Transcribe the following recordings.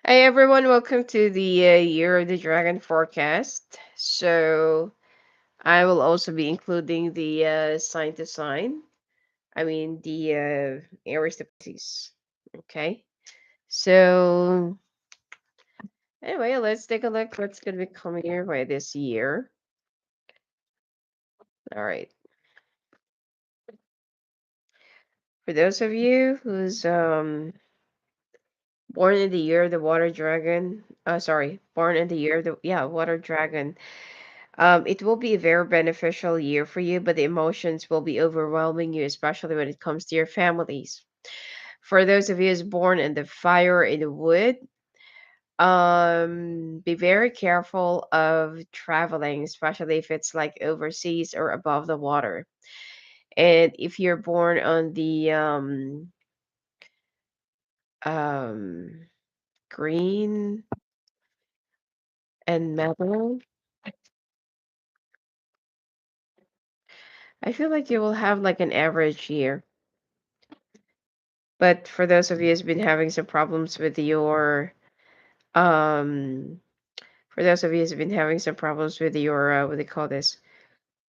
Hi everyone, welcome to the Year of the Dragon forecast. So I will also be including the sign to sign. I mean the Aries to Pisces. Okay. So anyway, let's take a look what's gonna be coming your way this year. All right. For those of you who's born in the year of the water dragon, born in the year of the water dragon. It will be a very beneficial year for you, but the emotions will be overwhelming you, especially when it comes to your families. For those of you who's born in the fire in the wood, be very careful of traveling, especially if it's like overseas or above the water. And if you're born on the um, green and metal, I feel like you will have like an average year. But for those of you who's been having some problems with your um for those of you who's been having some problems with your what do they call this?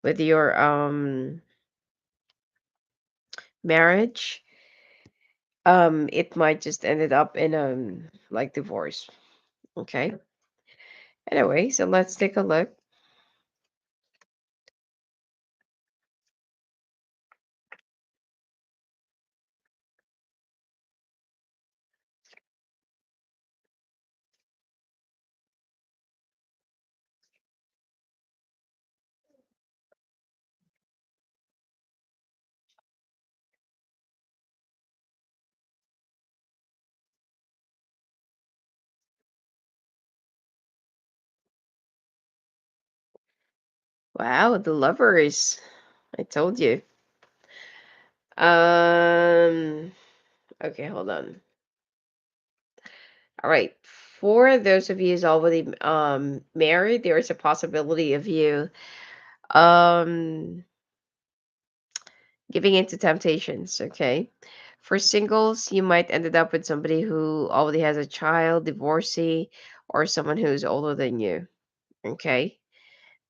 With your marriage, it might just ended up in like divorce. Okay. Anyway, so let's take a look. Wow, the lovers. I told you. Um okay, hold on. All right. For those of you who's already married, there is a possibility of you um giving into temptations, okay? For singles, you might ended up with somebody who already has a child, divorcee, or someone who's older than you, okay?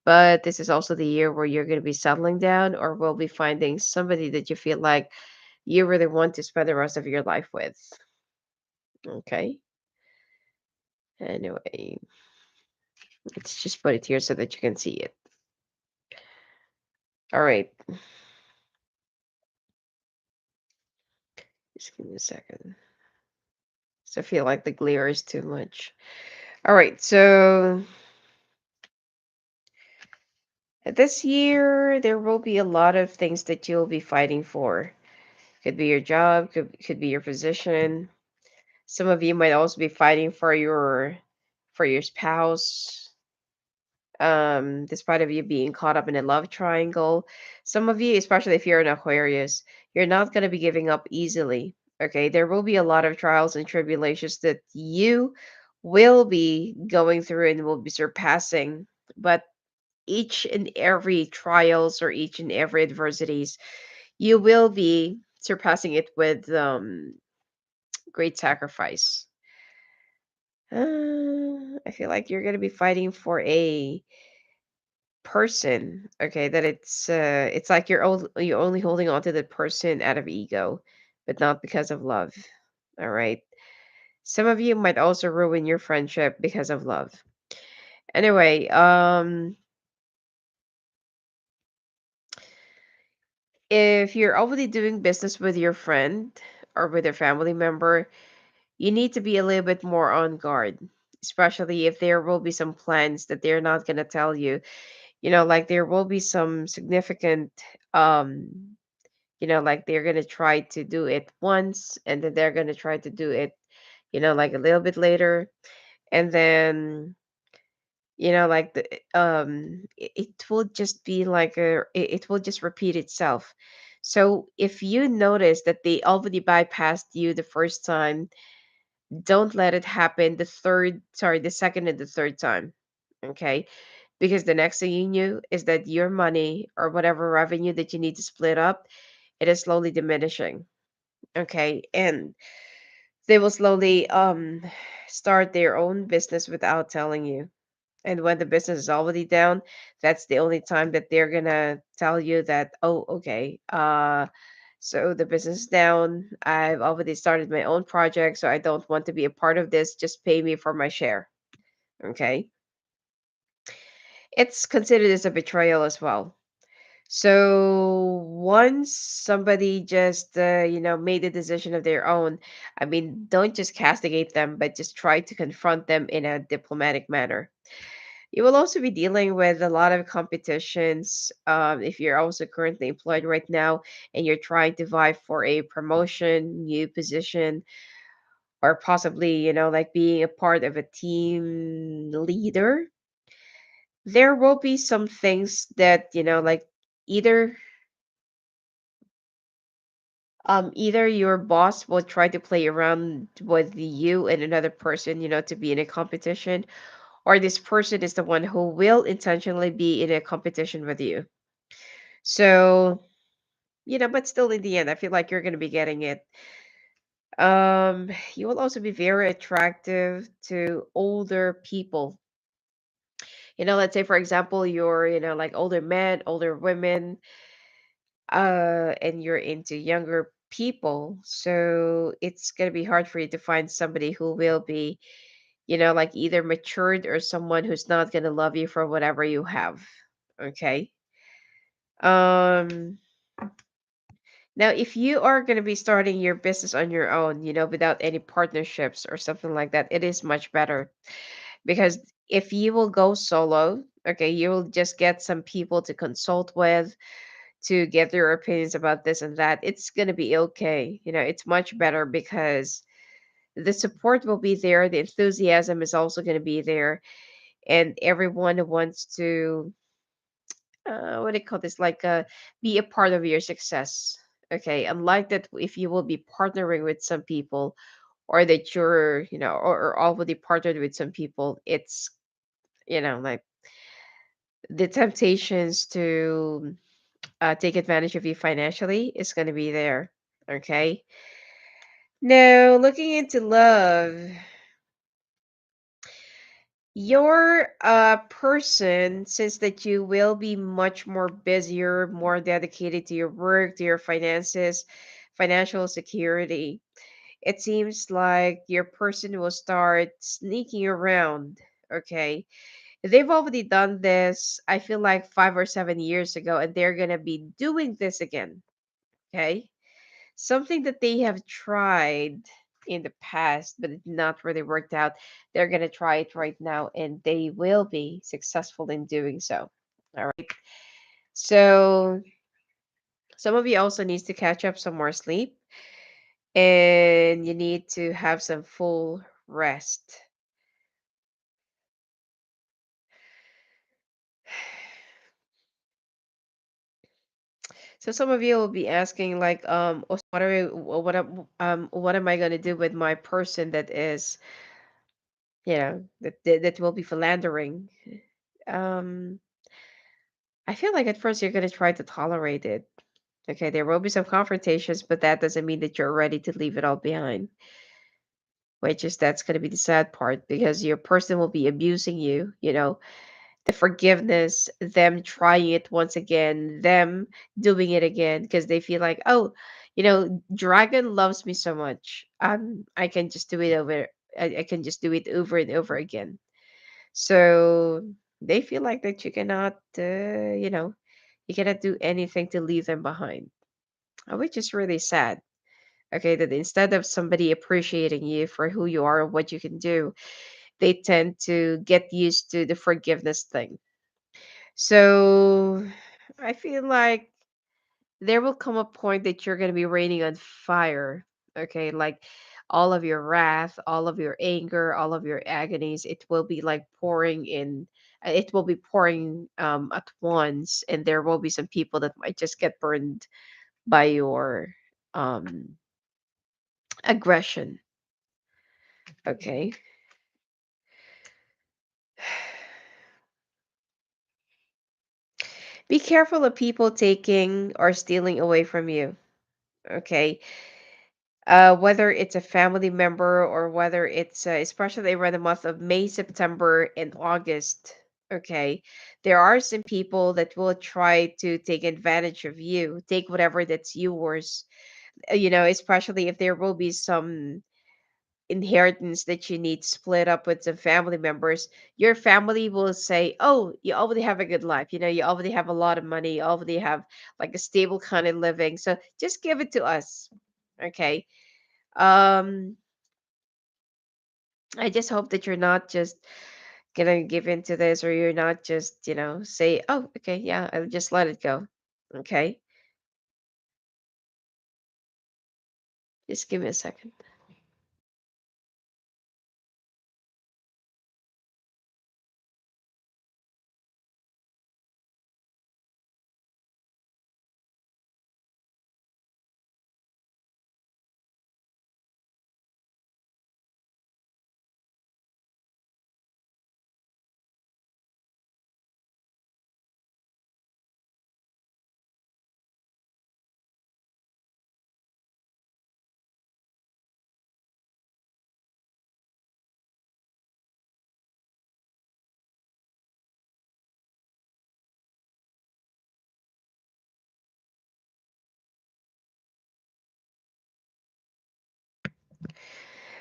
But this is also the year where you're going to be settling down or will be finding somebody that you feel like you really want to spend the rest of your life with, okay? Anyway, let's just put it here so that you can see it. All right, just give me a second. So I feel like the glare is too much. All right, so this year, there will be a lot of things that you'll be fighting for. Could be your job, could be your position. Some of you might also be fighting for your spouse. Despite of you being caught up in a love triangle, some of you, especially if you're an Aquarius, you're not going to be giving up easily. Okay, there will be a lot of trials and tribulations that you will be going through and will be surpassing. But each and every trials or each and every adversities, you will be surpassing it with great sacrifice. I feel like you're gonna be fighting for a person. Okay, that it's like you're only holding on to the person out of ego, but not because of love. All right. Some of you might also ruin your friendship because of love. Anyway, if you're already doing business with your friend or with a family member, you need to be a little bit more on guard, especially if there will be some plans that they're not going to tell you. Like there will be some significant, um, like they're going to try to do it once and then they're going to try to do it, like a little bit later. And then, like it will just be like it will just repeat itself. So if you notice that they already bypassed you the first time, don't let it happen the second and the third time. Okay, because the next thing you knew is that your money or whatever revenue that you need to split up, it is slowly diminishing. Okay, and They will slowly start their own business without telling you. And when the business is already down, that's the only time that they're gonna tell you that, oh, okay, so the business is down. I've already started my own project, so I don't want to be a part of this. Just pay me for my share. Okay. It's considered as a betrayal as well. So once somebody just made a decision of their own, I mean, don't just castigate them, but just try to confront them in a diplomatic manner. You will also be dealing with a lot of competitions if you're also currently employed right now and you're trying to vie for a promotion, new position, or possibly, like being a part of a team leader. There will be some things that, like either either your boss will try to play around with you and another person, to be in a competition, or this person is the one who will intentionally be in a competition with you. So, but still in the end, I feel like you're going to be getting it. You will also be very attractive to older people. Let's say for example, you're, like older men, older women, and you're into younger people. So it's going to be hard for you to find somebody who will be, like either matured or someone who's not going to love you for whatever you have. Okay. Um, Now, if you are going to be starting your business on your own, without any partnerships or something like that, it is much better because if you will go solo, okay, you will just get some people to consult with to get their opinions about this and that. It's going to be okay. It's much better because the support will be there, the enthusiasm is also going to be there, and everyone wants to what do you call this, like be a part of your success. Okay, unlike that, if you will be partnering with some people or that you're or already partnered with some people, it's like the temptations to take advantage of you financially is going to be there. Okay, now looking into love, your person, since that you will be much more busier, more dedicated to your work, to your finances, financial security, it seems like your person will start sneaking around. Okay, they've already done this, I feel like 5 or 7 years ago, and they're gonna be doing this again. Okay, something that they have tried in the past but it not really worked out, they're going to try it right now and they will be successful in doing so. All right, so some of you also needs to catch up some more sleep and you need to have some full rest. So some of you will be asking like, "Oh, what are what am I going to do with my person that is, that will be philandering?" um I feel like at first you're going to try to tolerate it. Okay, there will be some confrontations, but that doesn't mean that you're ready to leave it all behind, which is that's going to be the sad part because your person will be abusing you, the forgiveness, them trying it once again, them doing it again because they feel like, oh, Dragon loves me so much. I can just do it over. I can just do it over and over again. So they feel like that you cannot, you cannot do anything to leave them behind, which is really sad. Okay, that instead of somebody appreciating you for who you are and what you can do, they tend to get used to the forgiveness thing. So I feel like there will come a point that you're going to be raining on fire. Okay, like all of your wrath, all of your anger, all of your agonies, it will be like pouring in. It will be pouring at once, and there will be some people that might just get burned by your um, aggression. Okay. Be careful of people taking or stealing away from you. Okay. whether it's a family member or whether it's especially around the month of May, September, and August. Okay, there are some people that will try to take advantage of you, take whatever that's yours. Especially if there will be some inheritance that you need split up with some family members. Your family will say, oh, you already have a good life, you already have a lot of money, you already have like a stable kind of living, so just give it to us. Okay. um I just hope that you're not just gonna give into this, or you're not just say, oh, okay, yeah, I'll just let it go. Okay, just give me a second.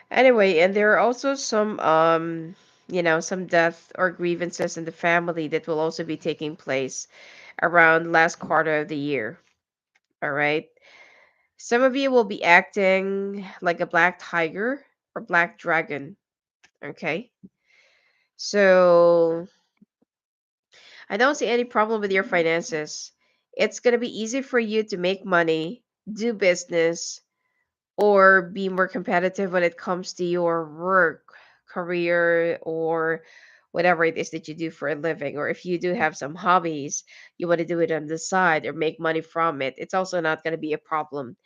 Anyway, and there are also some some death or grievances in the family that will also be taking place around last quarter of the year. All right. Some of you will be acting like a black tiger or black dragon. Okay. So I don't see any problem with your finances. It's going to be easy for you to make money, do business, or be more competitive when it comes to your work, career, or whatever it is that you do for a living. Or if you do have some hobbies, you want to do it on the side or make money from it, it's also not going to be a problem.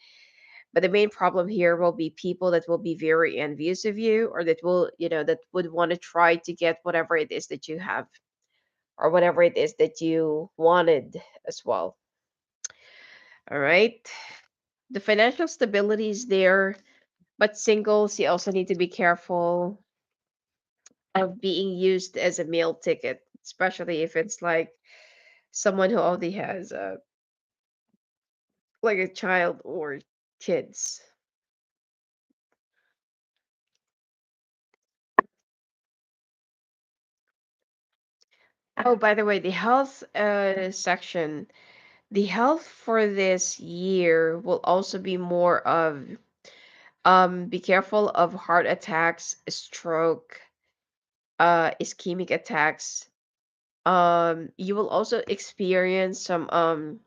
But the main problem here will be people that will be very envious of you, or that that would want to try to get whatever it is that you have, or whatever it is that you wanted as well. All right. The financial stability is there, but singles, you also need to be careful of being used as a meal ticket, especially if it's like someone who already has like a child or kids. Oh, by the way, the health section, the health for this year will also be more of be careful of heart attacks, stroke, ischemic attacks. You will also experience some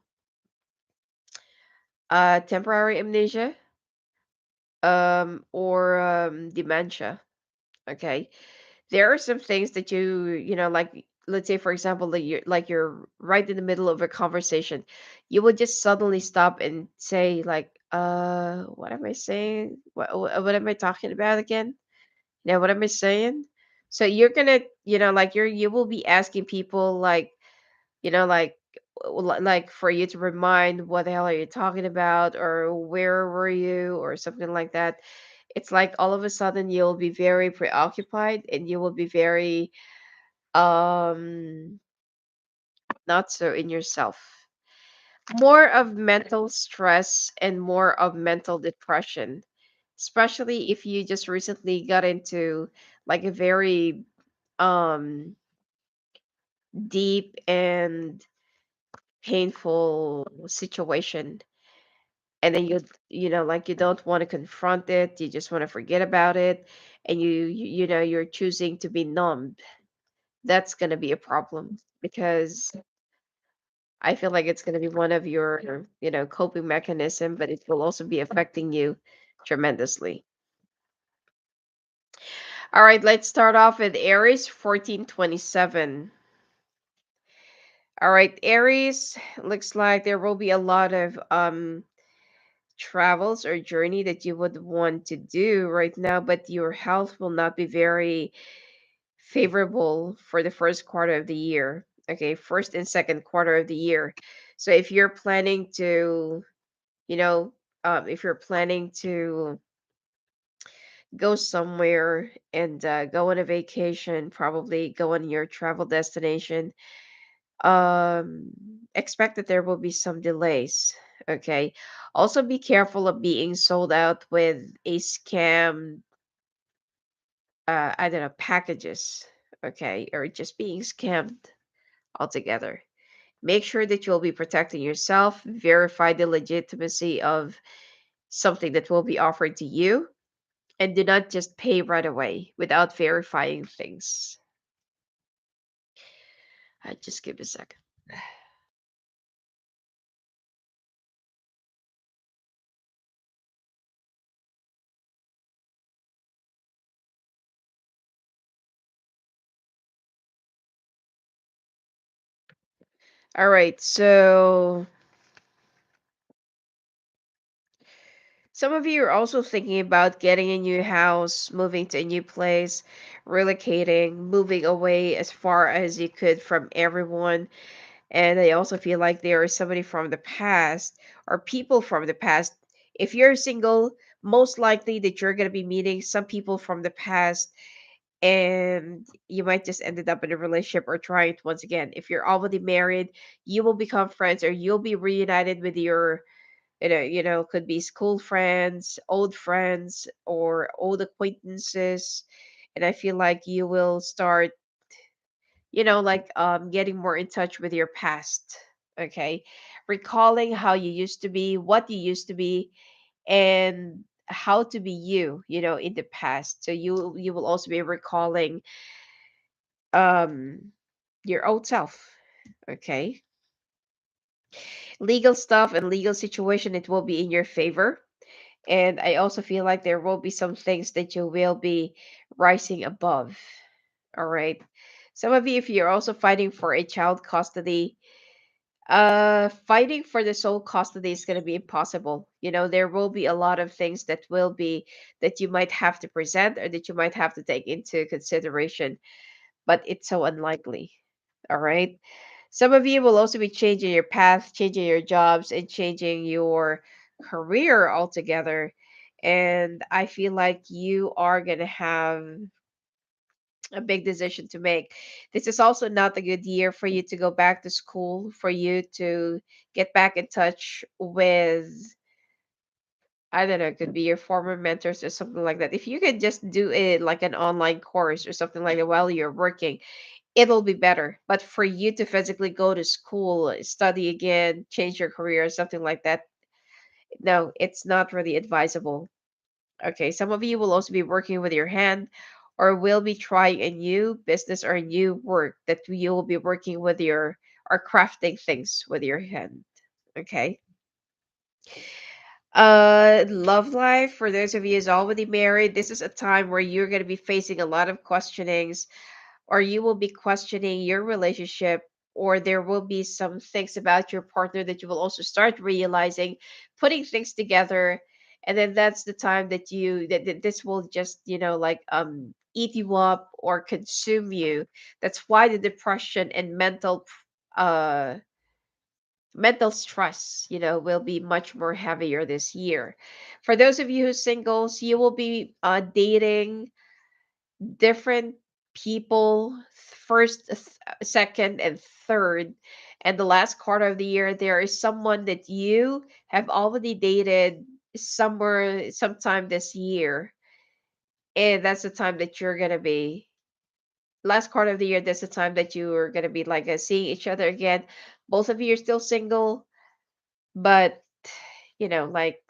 temporary amnesia, or dementia. Okay, there are some things that like, let's say for example, that you're right in the middle of a conversation, you would just suddenly stop and say like, what am I saying? What am I talking about again? Now, what am I saying? So you're gonna, like you will be asking people like, like, like for you to remind what the hell are you talking about, or where were you, or something like that. It's like all of a sudden you'll be very preoccupied, and you will be very um not so in yourself. More of mental stress and more of mental depression, especially if you just recently got into like a very um deep and painful situation, and then like you don't want to confront it, you just want to forget about it, and you're choosing to be numb. That's going to be a problem, because I feel like it's going to be one of your coping mechanism, but it will also be affecting you tremendously. All right, let's start off with Aries 1427. All right, Aries, looks like there will be a lot of travels or journey that you would want to do right now, but your health will not be very favorable for the first quarter of the year. Okay, first and second quarter of the year. So if you're planning to, you know, if you're planning to go somewhere and go on a vacation, probably go on your travel destination, um, expect that there will be some delays. Okay. Also, be careful of being sold out with a scam, I don't know, packages. Okay. Or just being scammed altogether. Make sure that you'll be protecting yourself, verify the legitimacy of something that will be offered to you, and do not just pay right away without verifying things. Just give me a second. All right, so some of you are also thinking about getting a new house, moving to a new place, relocating, moving away as far as you could from everyone. And I also feel like there is somebody from the past or people from the past. If you're single, most likely that you're going to be meeting some people from the past, and you might just ended up in a relationship or try it once again. If you're already married, you will become friends or you'll be reunited with your, could be school friends, old friends, or old acquaintances. And I feel like you will start, getting more in touch with your past. Okay. Recalling how you used to be, what you used to be, and how to be you, in the past. So you will also be recalling um your old self. Okay. Legal stuff and legal situation, it will be in your favor. And I also feel like there will be some things that you will be rising above. All right. Some of you, if you're also fighting for a child custody, fighting for the sole custody is going to be impossible. There will be a lot of things that you might have to present or that you might have to take into consideration, but it's so unlikely. All right. Some of you will also be changing your path, changing your jobs, and changing your career altogether. And I feel like you are going to have a big decision to make. This is also not a good year for you to go back to school, for you to get back in touch with, I don't know, it could be your former mentors or something like that. If you could just do it like an online course or something like that while you're working, it'll be better. But for you to physically go to school, study again, change your career, something like that, no, it's not really advisable. Okay, some of you will also be working with your hand or will be trying a new business or a new work that you will be working with your or crafting things with your hand. Okay. Love life for those of you who's already married, this is a time where you're going to be facing a lot of questionings, or you will be questioning your relationship, or there will be some things about your partner that you will also start realizing, putting things together. And then that's the time that this will just, eat you up or consume you. That's why the depression and uh mental stress, will be much more heavier this year. For those of you who singles, you will be dating different people, first, second, and third. And the last quarter of the year, there is someone that you have already dated somewhere, sometime this year. And that's the time that you're going to be, last quarter of the year, that's the time that you are going to be like seeing each other again. Both of you are still single, but, like,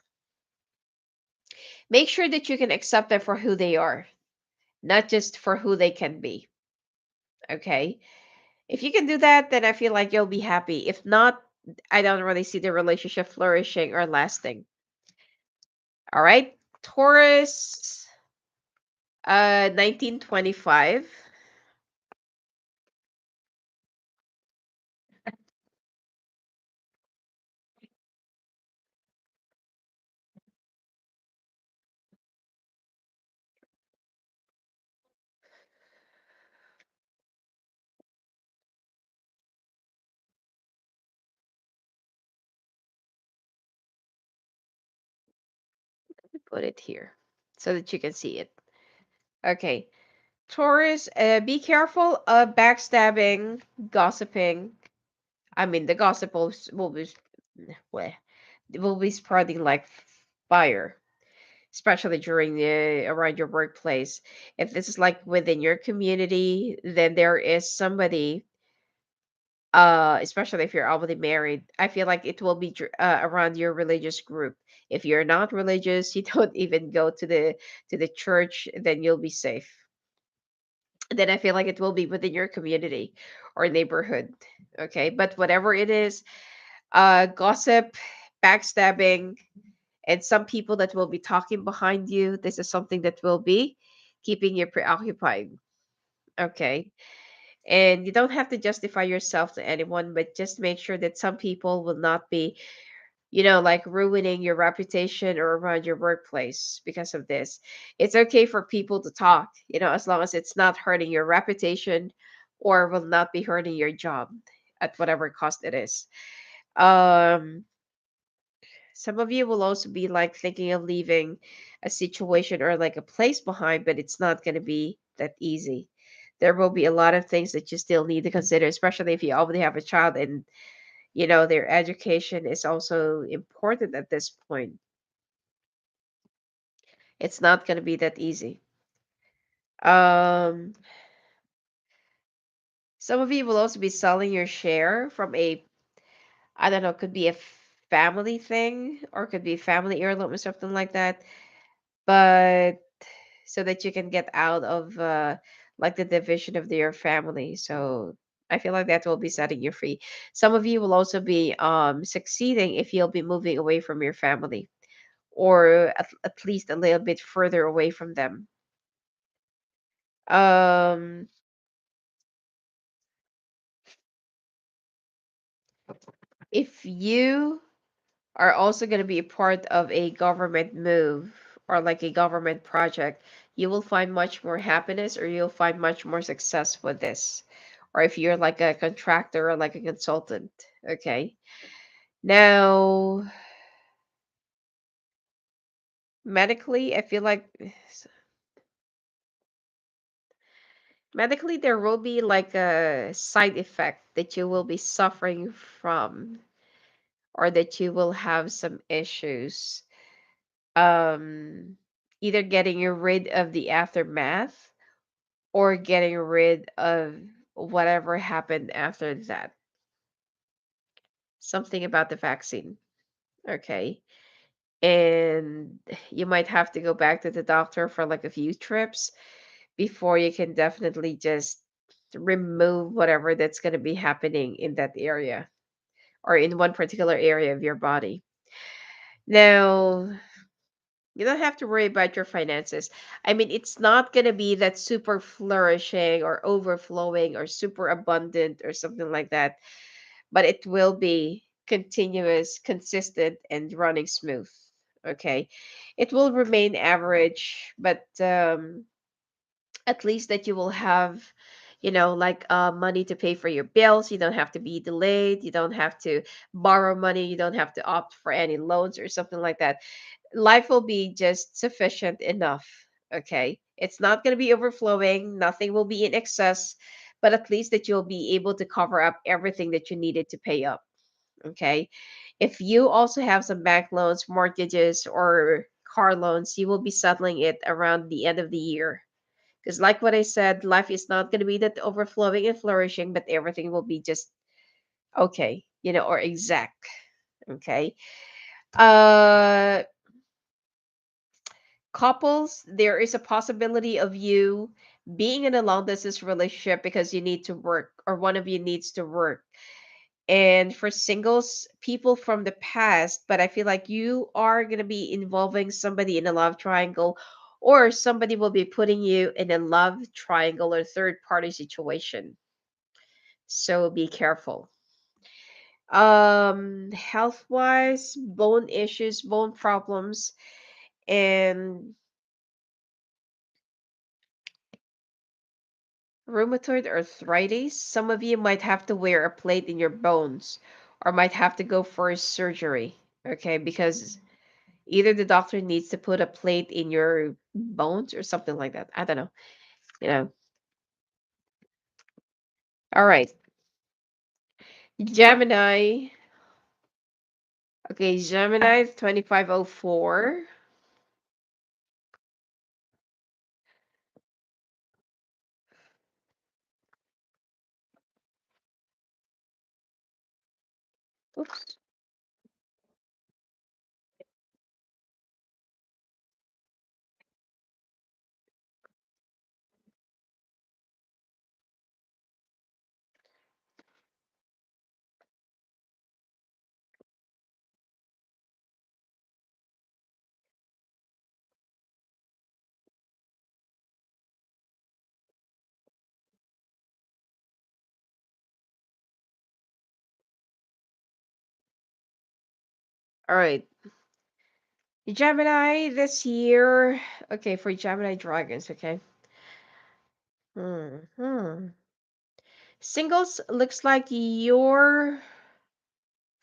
make sure that you can accept them for who they are, not just for who they can be. Okay. If you can do that, then I feel like you'll be happy. If not, I don't really see the relationship flourishing or lasting. All right. Taurus, 1925. put it here so that you can see it. Okay. Taurus, be careful of backstabbing, gossiping. I mean, the gossip well, will be spreading like fire, especially during the around your workplace. If this is like within your community, then there is somebody, especially if you're already married. I feel like it will be around your religious group. If you're not religious, you don't even go to the church, then you'll be safe. Then I feel like it will be within your community or neighborhood. Okay, but whatever it is, gossip, backstabbing, and some people that will be talking behind you. This is something that will be keeping you preoccupied. Okay. And you don't have to justify yourself to anyone, but just make sure that some people will not be, like ruining your reputation or around your workplace because of this. It's okay for people to talk, as long as it's not hurting your reputation or will not be hurting your job at whatever cost it is. Um, some of you will also be like thinking of leaving a situation or like a place behind, but it's not going to be that easy. There will be a lot of things that you still need to consider, especially if you already have a child and their education is also important at this point. It's not going to be that easy. Um, some of you will also be selling your share from I don't know, could be a family thing or could be family heirloom or something like that. But so that you can get out of like the division of your family. So I feel like that will be setting you free. Some of you will also be succeeding if you'll be moving away from your family or at least a little bit further away from them. Um, if you are also going to be a part of a government move or like a government project, you will find much more happiness or you'll find much more success with this. Or if you're like a contractor or like a consultant, okay? Now, medically, I feel like medically there will be like a side effect that you will be suffering from or that you will have some issues. Um, either getting rid of the aftermath or getting rid of whatever happened after that. Something about the vaccine. Okay. And you might have to go back to the doctor for like a few trips before you can definitely just remove whatever that's going to be happening in that area or in one particular area of your body. Now, you don't have to worry about your finances. I mean, it's not going to be that super flourishing or overflowing or super abundant or something like that, but it will be continuous, consistent, and running smooth. Okay. It will remain average, but at least that you will have like money to pay for your bills. You don't have to be delayed, you don't have to borrow money, you don't have to opt for any loans or something like that. Life will be just sufficient enough. Okay, it's not going to be overflowing, nothing will be in excess, but at least that you'll be able to cover up everything that you needed to pay up. Okay, if you also have some bank loans, mortgages, or car loans, you will be settling it around the end of the year. Because, like what I said, life is not going to be that overflowing and flourishing, but everything will be just okay, or exact. Okay. Uh, Couples, there is a possibility of you being in a long distance relationship because you need to work or one of you needs to work. And for singles, people from the past, but I feel like you are going to be involving somebody in a love triangle or somebody will be putting you in a love triangle or third party situation. So be careful. Health wise, bone issues, bone problems, and rheumatoid arthritis. Some of you might have to wear a plate in your bones or might have to go for a surgery. Okay, because Either the doctor needs to put a plate in your bones or something like that. I don't know. You know. All right. Gemini. Okay, Gemini 2504. Oops. All right. Gemini this year. Okay, for Gemini dragons, okay. Hmm. Singles looks like your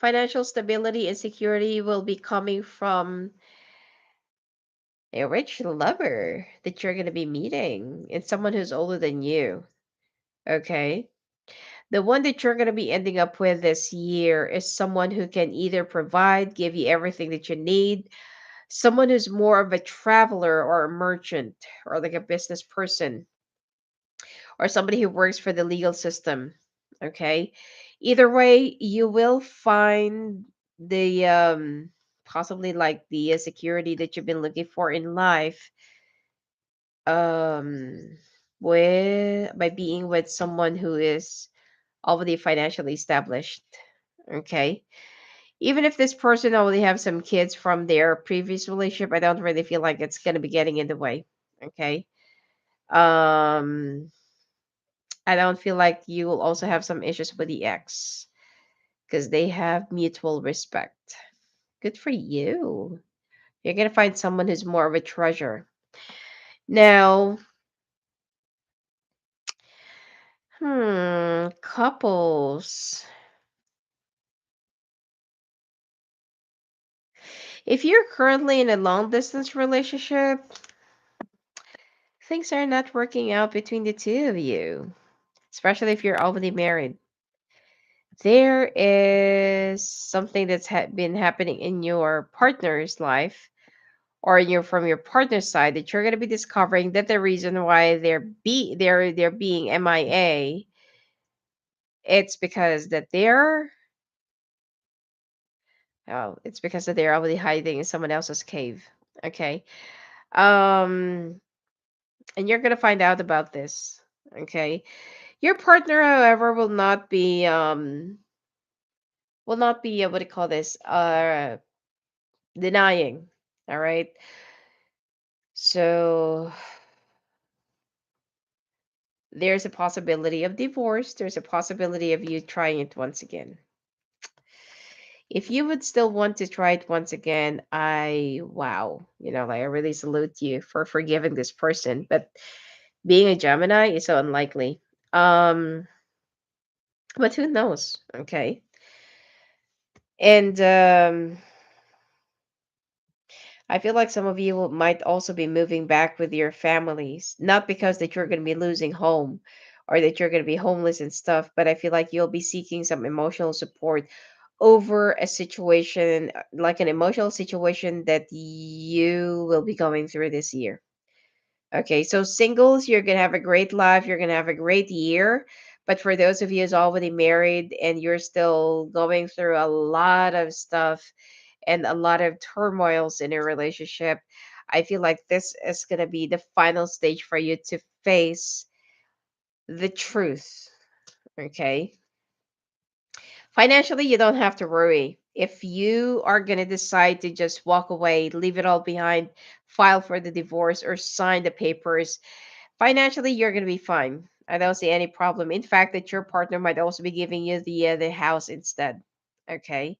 financial stability and security will be coming from a rich lover that you're going to be meeting and someone who's older than you. Okay. The one that you're going to be ending up with this year is someone who can either provide, give you everything that you need, someone who's more of a traveler or a merchant or like a business person or somebody who works for the legal system. Okay. Either way, you will find the possibly like the security that you've been looking for in life um with by being with someone who is already financially established. Okay. Even if this person already have some kids from their previous relationship, I don't really feel like it's going to be getting in the way. Okay. um I don't feel like you will also have some issues with the ex because they have mutual respect. Good for you. You're going to find someone who's more of a treasure. Now, couples. If you're currently in a long distance relationship, things are not working out between the two of you, especially if you're already married. There is something that's been happening in your partner's life or you're from your partner's side that you're going to be discovering that the reason why they're being MIA, it's because that it's because that they're already hiding in someone else's cave. Okay. Um and you're going to find out about this. Okay. Your partner, however, will not be what do you call this? Denying. All right. So there's a possibility of divorce. There's a possibility of you trying it once again. If you would still want to try it once again, wow, like I really salute you for forgiving this person. But being a Gemini is so unlikely. Um, but who knows? Okay. And I feel like some of you might also be moving back with your families, not because that you're going to be losing home or that you're going to be homeless and stuff, but I feel like you'll be seeking some emotional support over a situation, like an emotional situation that you will be going through this year. Okay, so singles, you're going to have a great life, you're going to have a great year. But for those of you who's already married and you're still going through a lot of stuff and a lot of turmoils in a relationship, I feel like this is going to be the final stage for you to face the truth. Okay. Financially, you don't have to worry. If you are going to decide to just walk away, leave it all behind, file for the divorce, or sign the papers, financially, you're going to be fine. I don't see any problem. In fact, that your partner might also be giving you the house instead. Okay.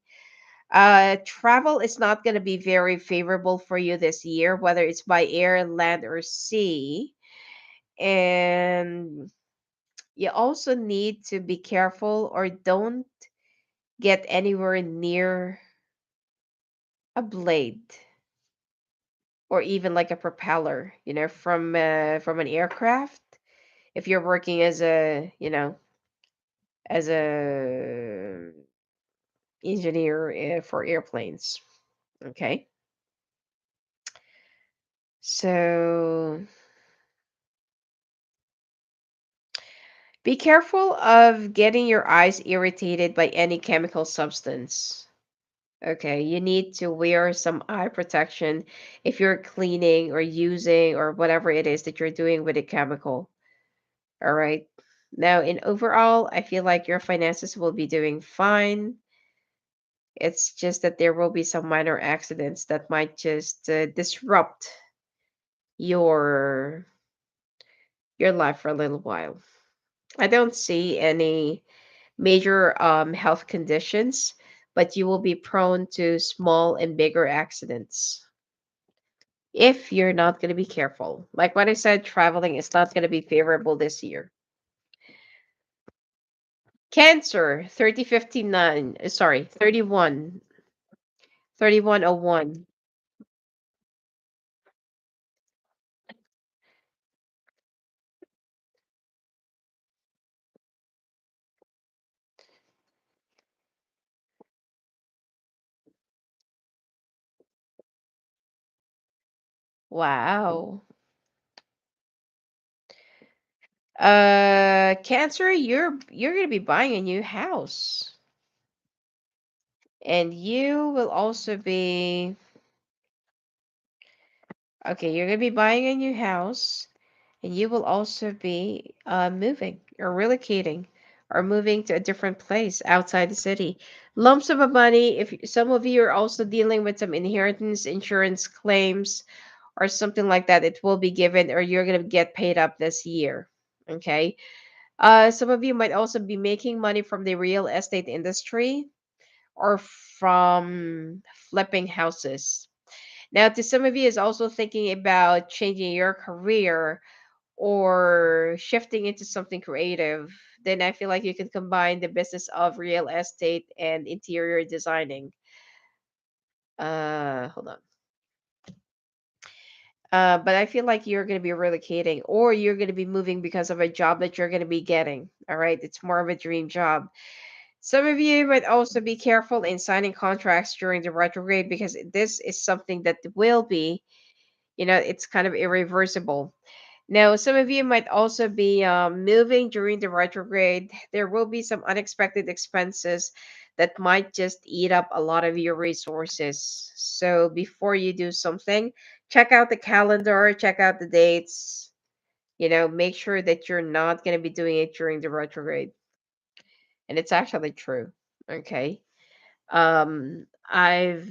Travel is not going to be very favorable for you this year, whether it's by air, land, or sea. And you also need to be careful or don't get anywhere near a blade. or even like a propeller, from an aircraft. If you're working as a engineer for airplanes. Okay. So be careful of getting your eyes irritated by any chemical substance. Okay, you need to wear some eye protection if you're cleaning or using or whatever it is that you're doing with a chemical. All right. Now, in overall, I feel like your finances will be doing fine. It's just that there will be some minor accidents that might just disrupt your your life for a little while. I don't see any major health conditions, but you will be prone to small and bigger accidents if you're not going to be careful. Like what I said, traveling is not going to be favorable this year. Cancer 3059, sorry, 3101. Wow. Cancer, you're going to be buying a new house. And you will also be okay, you're going to be buying a new house. And you will also be moving or relocating or moving to a different place outside the city. Lump sum of money. If some of you are also dealing with some inheritance insurance claims or something like that, it will be given or you're going to get paid up this year. Okay. Some of you might also be making money from the real estate industry or from flipping houses. Now, to some of you is also thinking about changing your career or shifting into something creative, then I feel like you can combine the business of real estate and interior designing. Hold on. But I feel like you're going to be relocating or you're going to be moving because of a job that you're going to be getting. All right. It's more of a dream job. Some of you might also be careful in signing contracts during the retrograde because this is something that will be, it's kind of irreversible. Now, some of you might also be moving during the retrograde. There will be some unexpected expenses that might just eat up a lot of your resources. So, before you do something, check out the calendar, check out the dates, make sure that you're not going to be doing it during the retrograde. And it's actually true. Okay. I've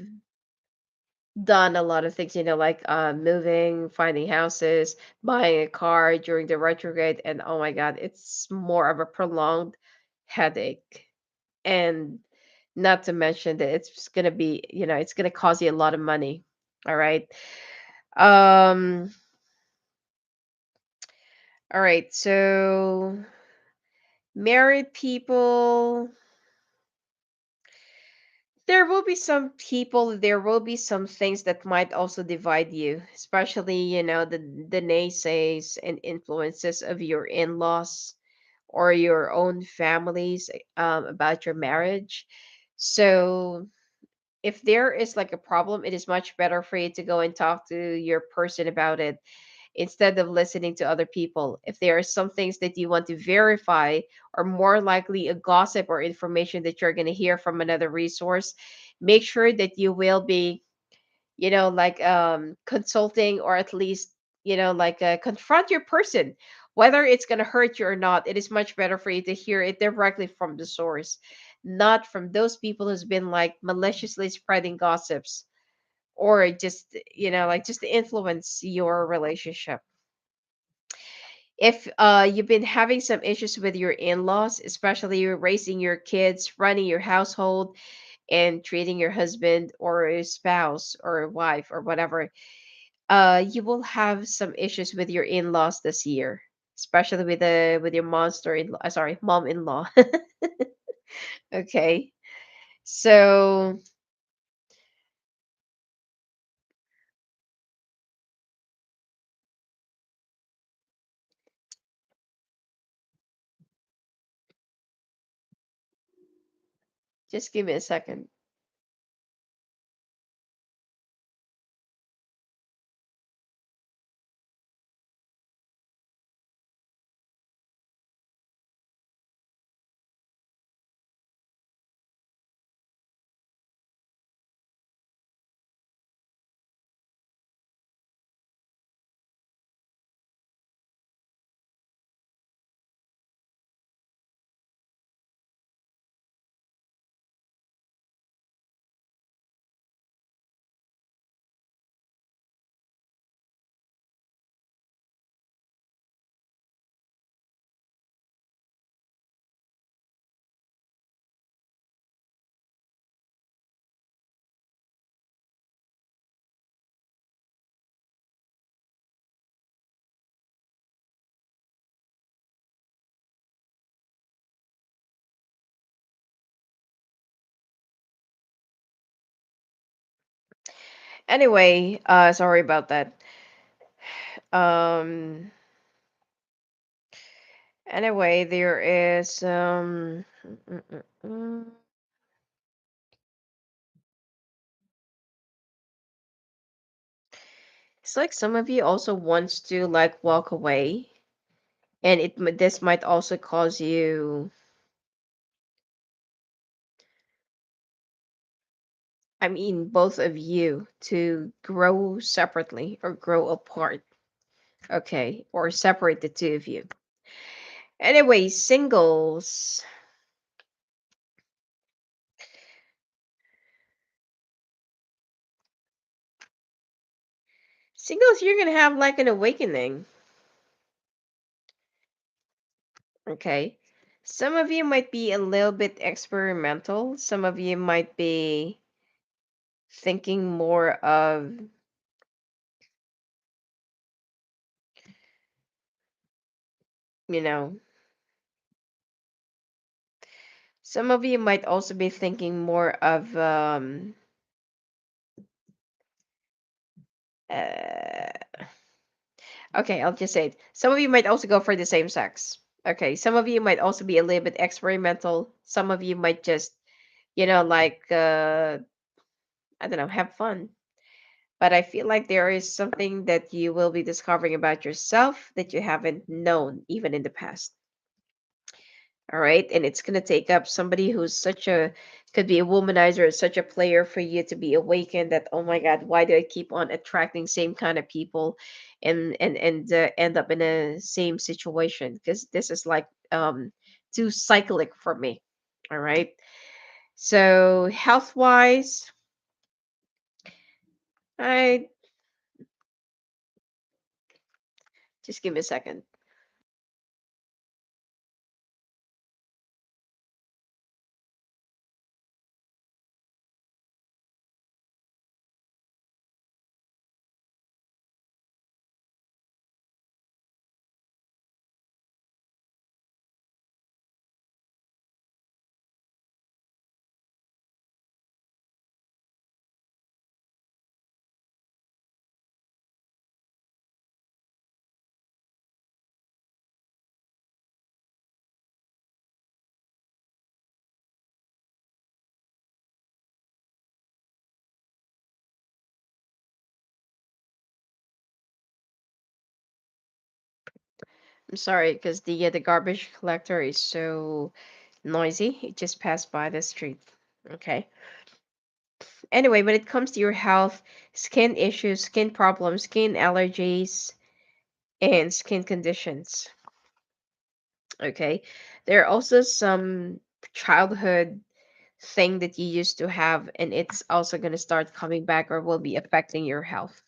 done a lot of things, like moving, finding houses, buying a car during the retrograde, and oh my god, it's more of a prolonged headache. And not to mention that it's gonna be, it's gonna cost you a lot of money. All right. Um, all right, so married people, there will be some things that might also divide you, especially, the naysays and influences of your in-laws or your own families about your marriage. So if there is like a problem, it is much better for you to go and talk to your person about it instead of listening to other people. If there are some things that you want to verify, or more likely a gossip or information that you're going to hear from another resource, make sure that you will be, like consulting or at least, like confront your person. Whether it's going to hurt you or not, it is much better for you to hear it directly from the source, not from those people who's been like maliciously spreading gossips or just, like just to influence your relationship. If you've been having some issues with your in-laws, especially raising your kids, running your household, and treating your husband or a spouse or a wife or whatever, you will have some issues with your in-laws this year, especially with your monster in sorry, mom-in-law. Okay. So Just give me a second. Anyway, sorry about that. Um, anyway, there is mm, mm, mm. It's like some of you also wants to like walk away, and this might also cause you, I mean, both of you to grow separately or grow apart, okay, or separate the two of you. Anyway, singles. Singles, you're gonna have like an awakening, okay? Some of you might be a little bit experimental. Some of you might be thinking more of, you know, some of you might also be thinking more of, uh, okay, I'll just say it. Some of you might also go for the same sex. Okay, some of you might also be a little bit experimental. Some of you might just, like, I don't know, have fun. But I feel like there is something that you will be discovering about yourself that you haven't known even in the past. All right. And it's going to take up somebody who's could be a womanizer, such a player for you to be awakened that, oh my God, why do I keep on attracting same kind of people and end up in a same situation? Because this is like too cyclic for me. All right. So health wise, I just give me a second. I'm sorry because the garbage collector is so noisy. It just passed by the street. Okay. Anyway, when it comes to your health, skin issues, skin problems, skin allergies, and skin conditions. Okay. There are also some childhood thing that you used to have, and it's also going to start coming back or will be affecting your health.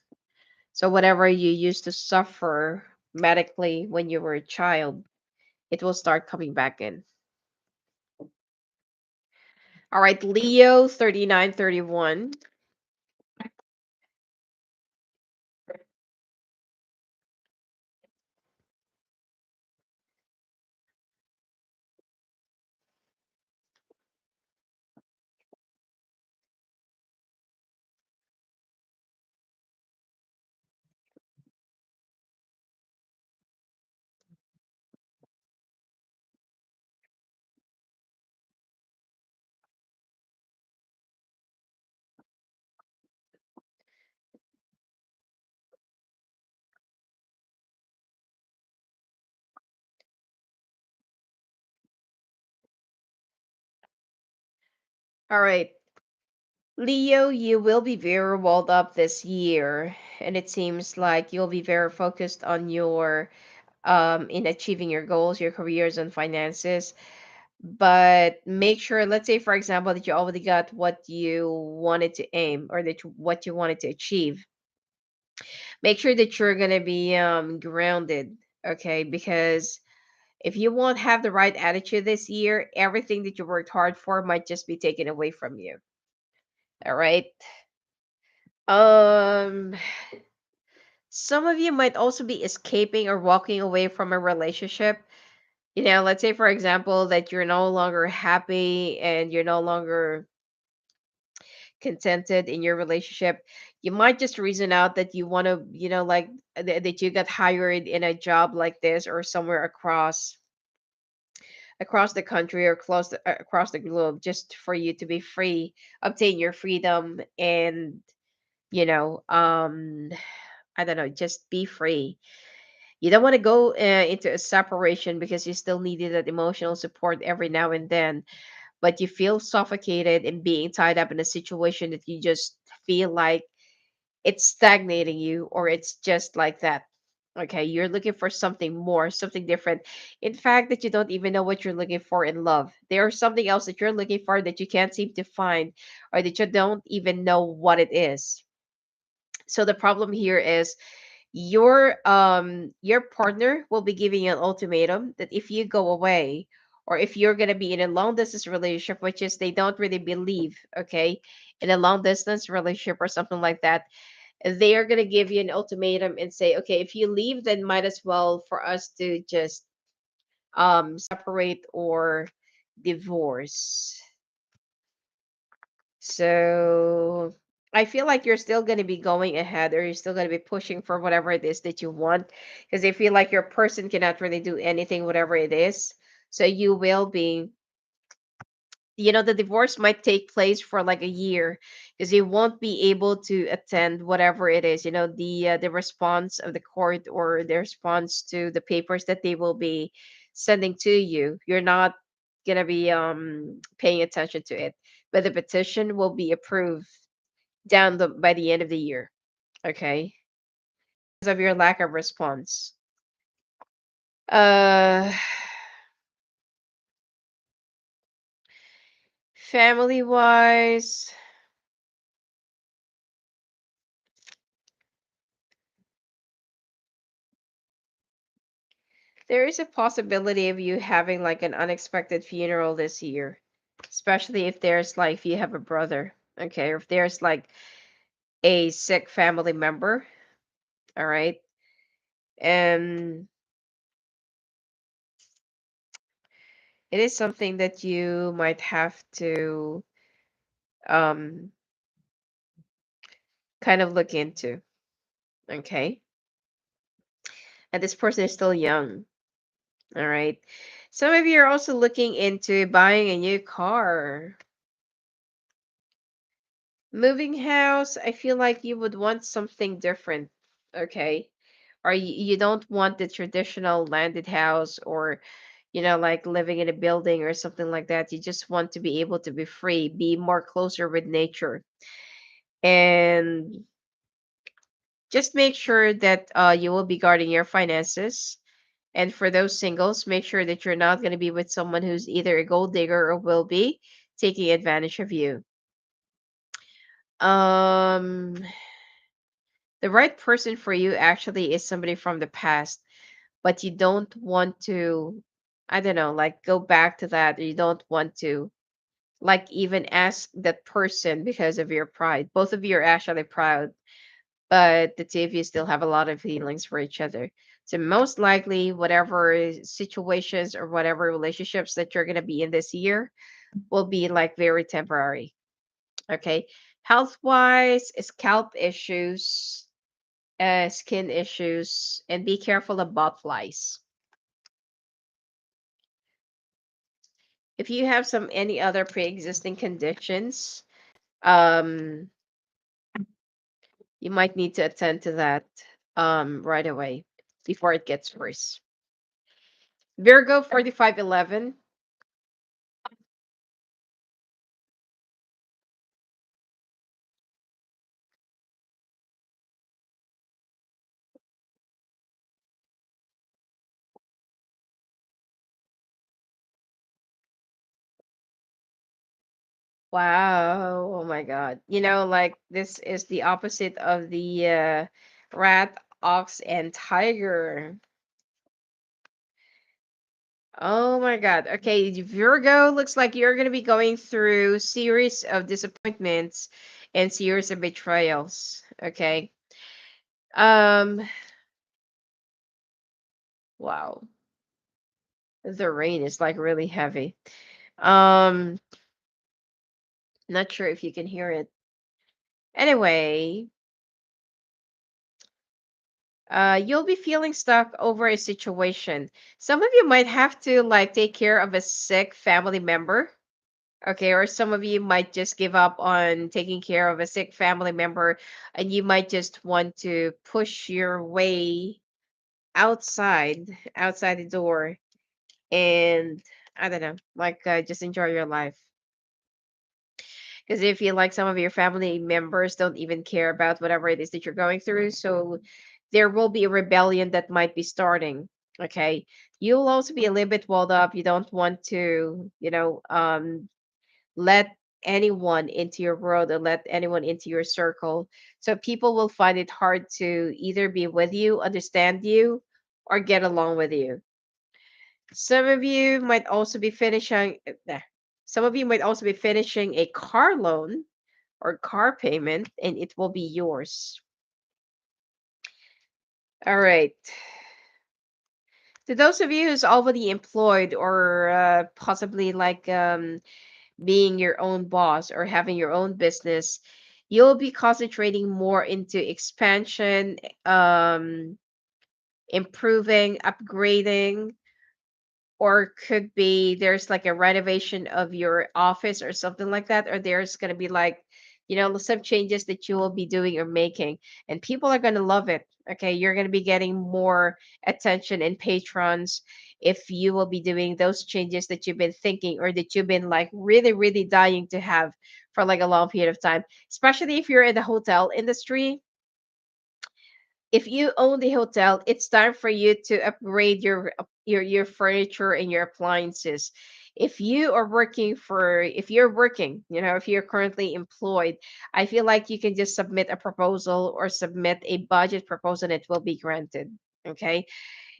So, whatever you used to suffer medically when you were a child, it will start coming back in. All right, Leo 3931. All right. Leo, you will be very walled up this year, and it seems like you'll be very focused on your in achieving your goals, your careers and finances. But make sure, let's say for example, that you already got what you wanted to aim, or what you wanted to achieve. Make sure that you're gonna be grounded, okay? Because if you won't have the right attitude this year, everything that you worked hard for might just be taken away from you. All right. Um, some of you might also be escaping or walking away from a relationship. Let's say, for example, that you're no longer happy and you're no longer contented in your relationship. You might just reason out that you want to, that you got hired in a job like this or somewhere across the country or across the globe, just for you to be free, obtain your freedom, and you know, um, I don't know, just be free. You don't want to go into a separation because you still needed that emotional support every now and then, but you feel suffocated and being tied up in a situation that you just feel like it's stagnating you, or it's just like that. Okay, you're looking for something more, something different. In fact, that you don't even know what you're looking for in love. There's something else that you're looking for that you can't seem to find, or that you don't even know what it is. So the problem here is your partner will be giving you an ultimatum that if you go away, or if you're going to be in a long distance relationship, which is they don't really believe, okay, in a long distance relationship or something like that, they are going to give you an ultimatum and say, okay, if you leave, then might as well for us to just separate or divorce. So I feel like you're still going to be going ahead, or you're still going to be pushing for whatever it is that you want, because they feel like your person cannot really do anything, whatever it is. So you will be, the divorce might take place for like a year, because you won't be able to attend whatever it is, the response of the court, or the response to the papers that they will be sending to you. You're not gonna be paying attention to it, but the petition will be approved by the end of the year. Okay, because of your lack of response. uh Family wise, there is a possibility of you having like an unexpected funeral this year, especially if there's like, if you have a brother, okay, or if there's like a sick family member, all right? And it is something that you might have to um kind of look into, okay? And this person is still young, all right? Some of you are also looking into buying a new car. Moving house, I feel like you would want something different, okay? Or you don't want the traditional landed house, or like living in a building or something like that. You just want to be able to be free, be more closer with nature. And just make sure that you will be guarding your finances. And for those singles, make sure that you're not going to be with someone who's either a gold digger or will be taking advantage of you. um the right person for you actually is somebody from the past, but you don't want to, I don't know, like go back to that. Or you don't want to like even ask that person because of your pride. Both of you are actually proud, but the two of you still have a lot of feelings for each other. So most likely, whatever situations or whatever relationships that you're gonna be in this year will be like very temporary. Okay. Health wise, scalp issues, skin issues, and be careful about flies. If you have some any other pre-existing conditions, um, you might need to attend to that right away before it gets worse. Virgo 4511. Wow. Oh my God. Like this is the opposite of the rat, ox, and tiger. Oh my God. Okay, Virgo, looks like you're going to be going through series of disappointments and series of betrayals. Okay. Um, wow. The rain is like really heavy. Um, not sure if you can hear it. Anyway, you'll be feeling stuck over a situation. Some of you might have to like take care of a sick family member. Okay, or some of you might just give up on taking care of a sick family member, and you might just want to push your way outside, outside the door, and I don't know, like just enjoy your life. Because if you like some of your family members don't even care about whatever it is that you're going through, so there will be a rebellion that might be starting. Okay, you'll also be a little bit walled up. You don't want to, let anyone into your world or let anyone into your circle. So people will find it hard to either be with you, understand you, or get along with you. Some of you might also be finishing. Some of you might also be finishing a car loan or car payment, and it will be yours. All right. To those of you who's already employed or possibly like being your own boss or having your own business, you'll be concentrating more into expansion, improving, upgrading, or could be there's like a renovation of your office or something like that, or there's going to be like some changes that you will be doing or making, and people are going to love it. Okay, you're going to be getting more attention and patrons if you will be doing those changes that you've been thinking or that you've been like really really dying to have for like a long period of time, especially if you're in the hotel industry. If you own the hotel, it's time for you to upgrade your furniture and your appliances. If you're working, if you're currently employed, I feel like you can just submit a proposal or submit a budget proposal and it will be granted. Okay.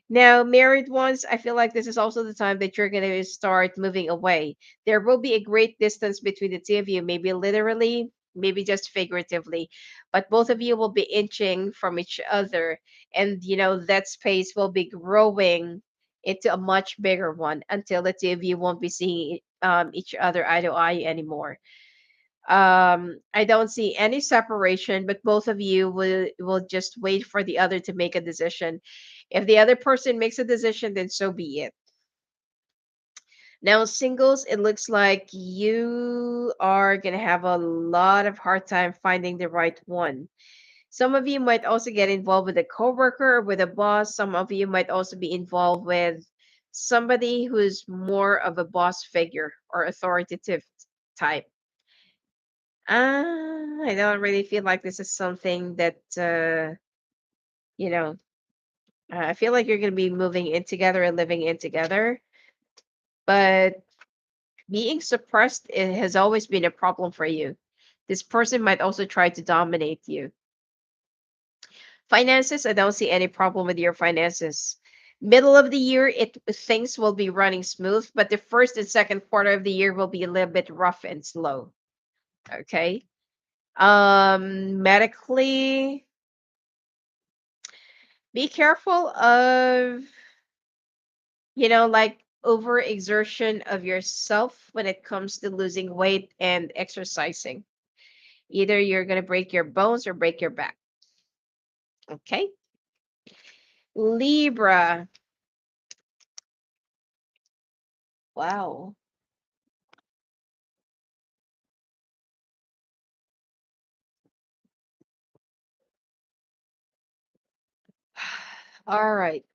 Now, married ones, I feel like this is also the time that you're going to start moving away. There will be a great distance between the two of you, maybe literally, maybe just figuratively, but both of you will be inching from each other. And, that space will be growing into a much bigger one until the two of you won't be seeing each other eye to eye anymore. I don't see any separation, but both of you will just wait for the other to make a decision. If the other person makes a decision, then so be it. Now, singles, it looks like you are gonna have a lot of hard time finding the right one. Some of you might also get involved with a coworker or with a boss. Some of you might also be involved with somebody who's more of a boss figure or authoritative type. I don't really feel like this is something that you know. I feel like you're going to be moving in together and living in together, but being suppressed it has always been a problem for you. This person might also try to dominate you. Finances, I don't see any problem with your finances. Middle of the year, it things will be running smooth, but the first and second quarter of the year will be a little bit rough and slow. Okay. Medically, be careful of, like overexertion of yourself when it comes to losing weight and exercising. Either you're going to break your bones or break your back. Okay. Libra. Wow. All right.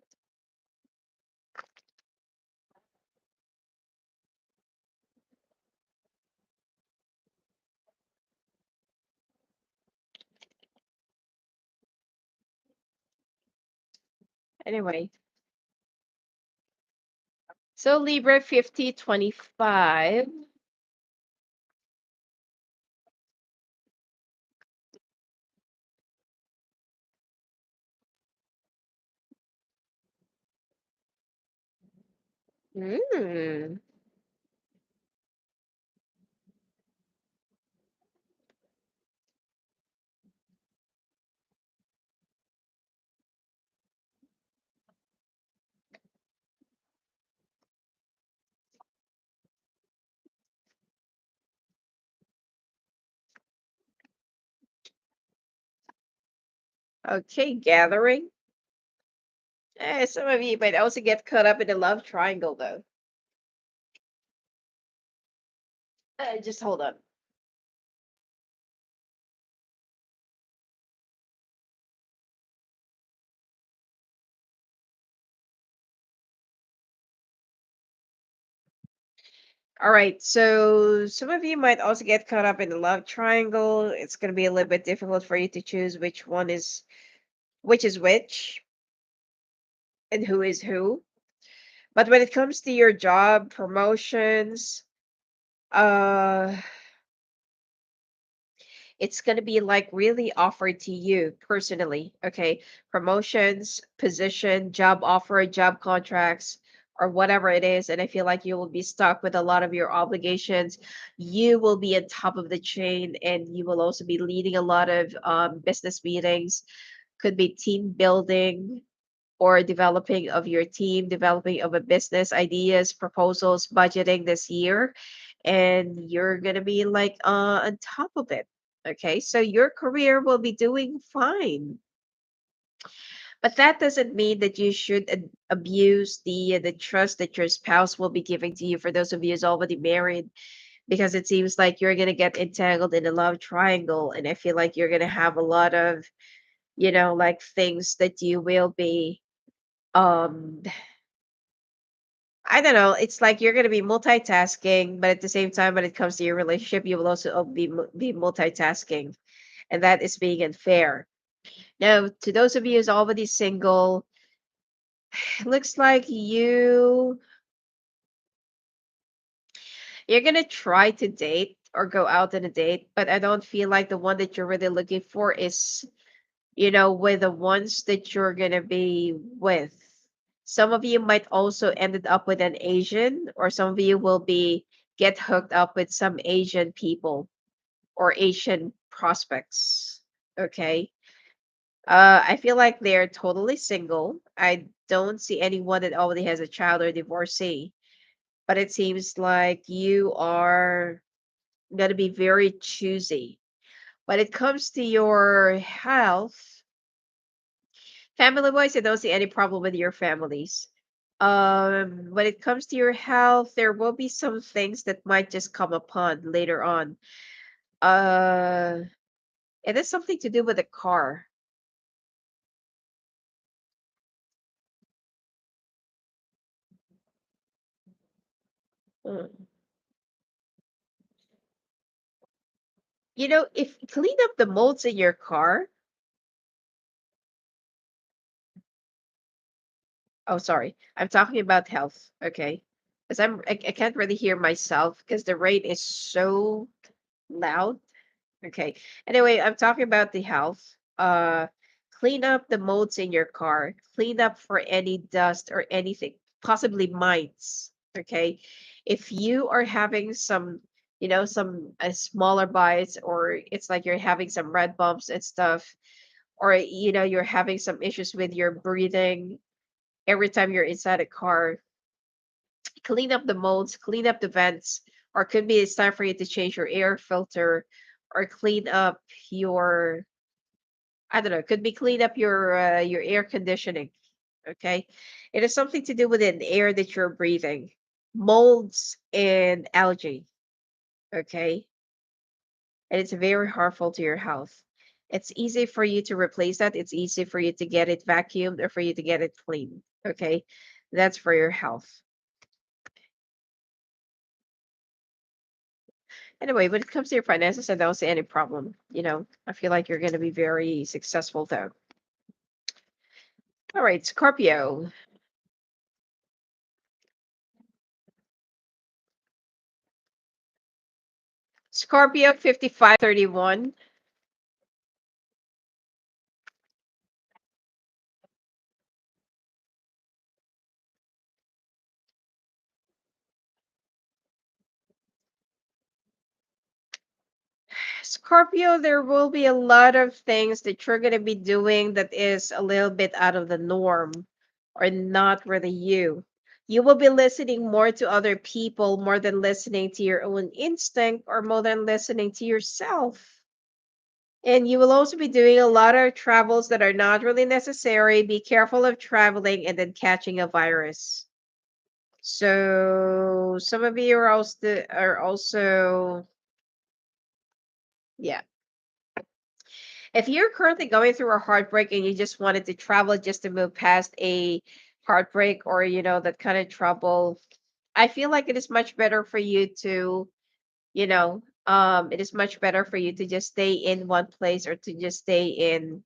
Anyway, so Libra 5025. Mm. Okay, gathering. Some of you might also get caught up in the love triangle, though. Just hold on. All right, so some of you might also get caught up in the love triangle. It's going to be a little bit difficult for you to choose which is which and who is who. But when it comes to your job, promotions, uh it's going to be like really offered to you personally, okay? Promotions, position, job offer, job contracts, or whatever it is. And I feel like you will be stuck with a lot of your obligations. You will be on top of the chain, and you will also be leading a lot of business meetings. Could be team building or developing of your team, developing of a business ideas, proposals, budgeting this year, and you're gonna be like on top of it. Okay, so your career will be doing fine, but that doesn't mean that you should abuse the trust that your spouse will be giving to you. For those of you who's already married, because it seems like you're gonna get entangled in a love triangle, and I feel like you're gonna have a lot of like things that you will be um I don't know. It's like you're gonna be multitasking, but at the same time, when it comes to your relationship, you will also be multitasking, and that is being unfair. Now, to those of you who's already single, it looks like you're gonna try to date or go out on a date, but I don't feel like the one that you're really looking for is with the ones that you're gonna be with. Some of you might also ended up with an Asian, or some of you will be get hooked up with some Asian people or Asian prospects. Okay. I feel like they're totally single. I don't see anyone that already has a child or divorcee, but it seems like you are gonna be very choosy. When it comes to your health, family wise, I don't see any problem with your families. When it comes to your health, there will be some things that might just come upon later on. Uh, it has something to do with the car. Mm. If clean up the molds in your car. Oh, sorry, I'm talking about health. Okay, because I can't really hear myself because the rain is so loud. Okay. Anyway, I'm talking about the health. Clean up the modes in your car. Clean up for any dust or anything, possibly mites. Okay. If you are having some smaller bites, or it's like you're having some red bumps and stuff, or you're having some issues with your breathing every time you're inside a car, clean up the molds, clean up the vents, or could be it's time for you to change your air filter or clean up your I don't know, could be clean up your air conditioning. Okay. It has something to do with the air that you're breathing. Molds and algae. Okay. And it's very harmful to your health. It's easy for you to replace that. It's easy for you to get it vacuumed or for you to get it cleaned. Okay. That's for your health. Anyway, when it comes to your finances, I don't see any problem. I feel like you're going to be very successful though. All right, Scorpio. Scorpio 5531. Scorpio, there will be a lot of things that you're going to be doing that is a little bit out of the norm or not really you. You will be listening more to other people more than listening to your own instinct or more than listening to yourself. And you will also be doing a lot of travels that are not really necessary. Be careful of traveling and then catching a virus. So some of you are also yeah. If you're currently going through a heartbreak and you just wanted to travel just to move past a heartbreak or that kind of trouble, I feel like it is much better for you to, it is much better for you to just stay in one place or to just stay in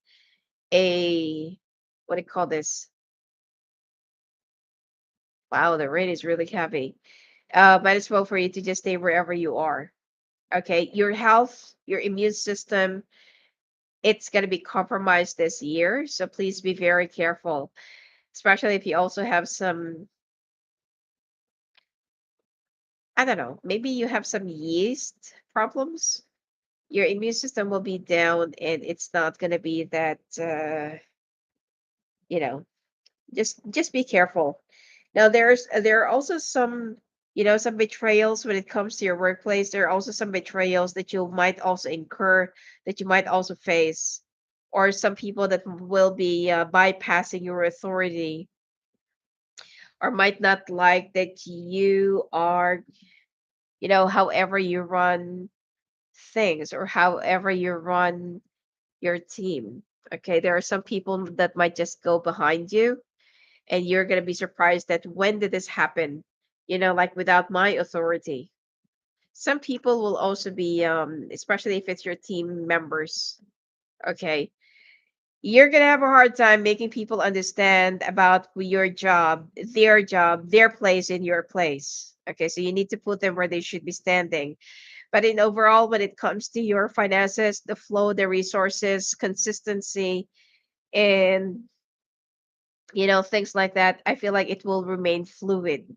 a what do you call this? Wow, the rain is really heavy. Might as well for you to just stay wherever you are. Okay, your health, your immune system, it's going to be compromised this year. So please be very careful, especially if you also have some, I don't know, maybe you have some yeast problems. Your immune system will be down and it's not going to be that, you know, just be careful. Now there are also some some betrayals when it comes to your workplace. There are also some betrayals that you might also incur, that you might also face, or some people that will be bypassing your authority or might not like that you are, however you run things or however you run your team. Okay, there are some people that might just go behind you and you're going to be surprised that when did this happen, like without my authority. Some people will also be especially if it's your team members. Okay, you're going to have a hard time making people understand about your job, their place in your place. Okay, so you need to put them where they should be standing. But in overall, when it comes to your finances, the flow, the resources, consistency, and things like that, I feel like it will remain fluid.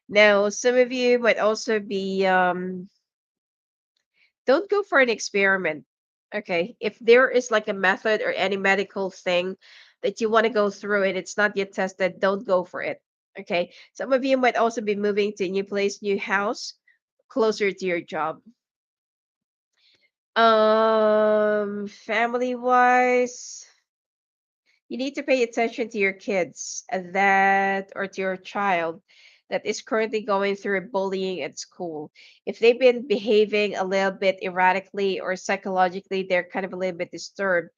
Now, some of you might also be don't go for an experiment. Okay. If there is like a method or any medical thing that you want to go through and it's not yet tested, don't go for it. Okay. Some of you might also be moving to a new place, new house, closer to your job. Family wise, you need to pay attention to your kids that or to your child that is currently going through bullying at school. If they've been behaving a little bit erratically or psychologically, they're kind of a little bit disturbed.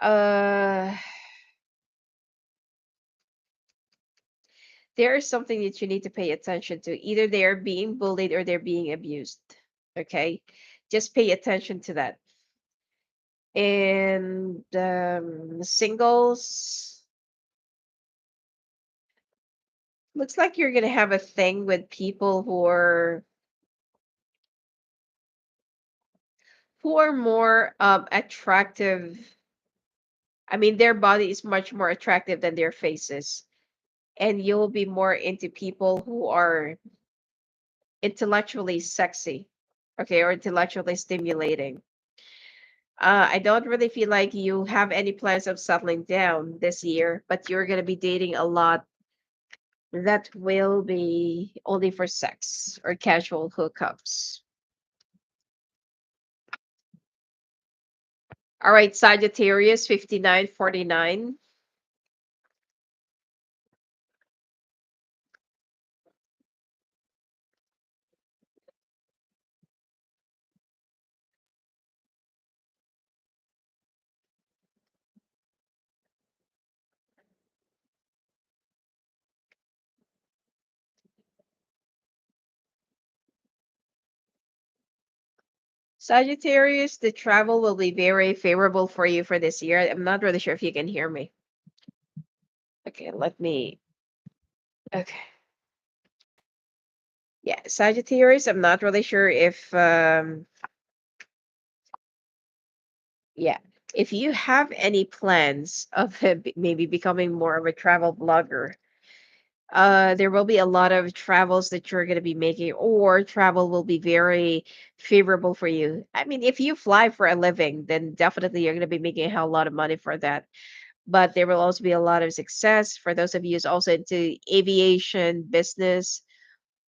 Uh, there is something that you need to pay attention to. Either they are being bullied or they're being abused. Okay, just pay attention to that. And singles, looks like you're gonna have a thing with people who are more attractive. I mean, their body is much more attractive than their faces, and you'll be more into people who are intellectually sexy, okay, or intellectually stimulating. I don't really feel like you have any plans of settling down this year, but you're gonna be dating a lot that will be only for sex or casual hookups. All right, Sagittarius 5949. Sagittarius, the travel will be very favorable for you for this year. I'm not really sure if you can hear me. Okay, let me. Okay. Yeah, Sagittarius, I'm not really sure if, yeah, if you have any plans of maybe becoming more of a travel blogger. There will be a lot of travels that you're going to be making, or travel will be very favorable for you. I mean, if you fly for a living, then definitely you're going to be making a hell lot of money for that. But there will also be a lot of success for those of you who's also into aviation business,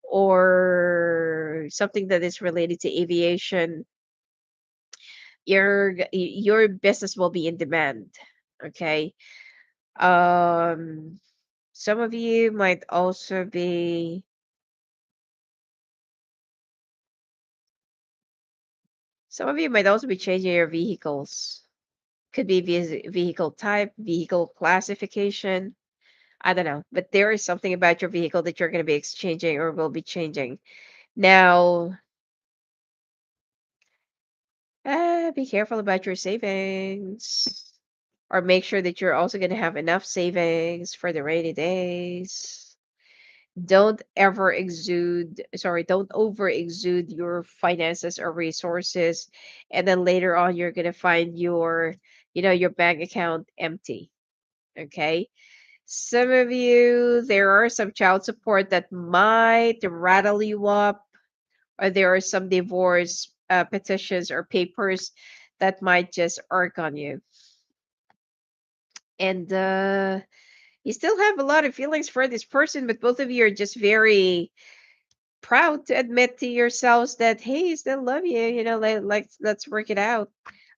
or something that is related to aviation. Your business will be in demand. Okay. um some of you might also be some of you might also be changing your vehicles. Could be vehicle type, vehicle classification. I don't know, but there is something about your vehicle that you're going to be exchanging or will be changing. Now, be careful about your savings, or make sure that you're also going to have enough savings for the rainy days. Don't over exude your finances or resources, and then later on you're going to find your bank account empty. Okay. Some of you, there are some child support that might rattle you up, or there are some divorce petitions or papers that might just irk on you. And you still have a lot of feelings for this person, but both of you are just very proud to admit to yourselves that, hey, I still love you, let's work it out.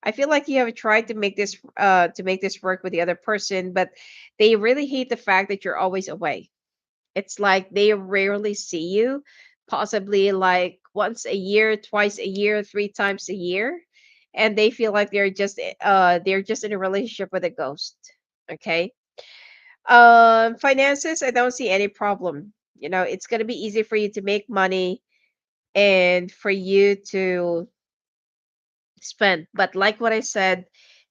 I feel like you have tried to make this work with the other person, but they really hate the fact that you're always away. It's like they rarely see you, possibly like once a year, twice a year, three times a year, and they feel like they're just in a relationship with a ghost. Okay. Finances, I don't see any problem. It's going to be easy for you to make money and for you to spend. But like what I said,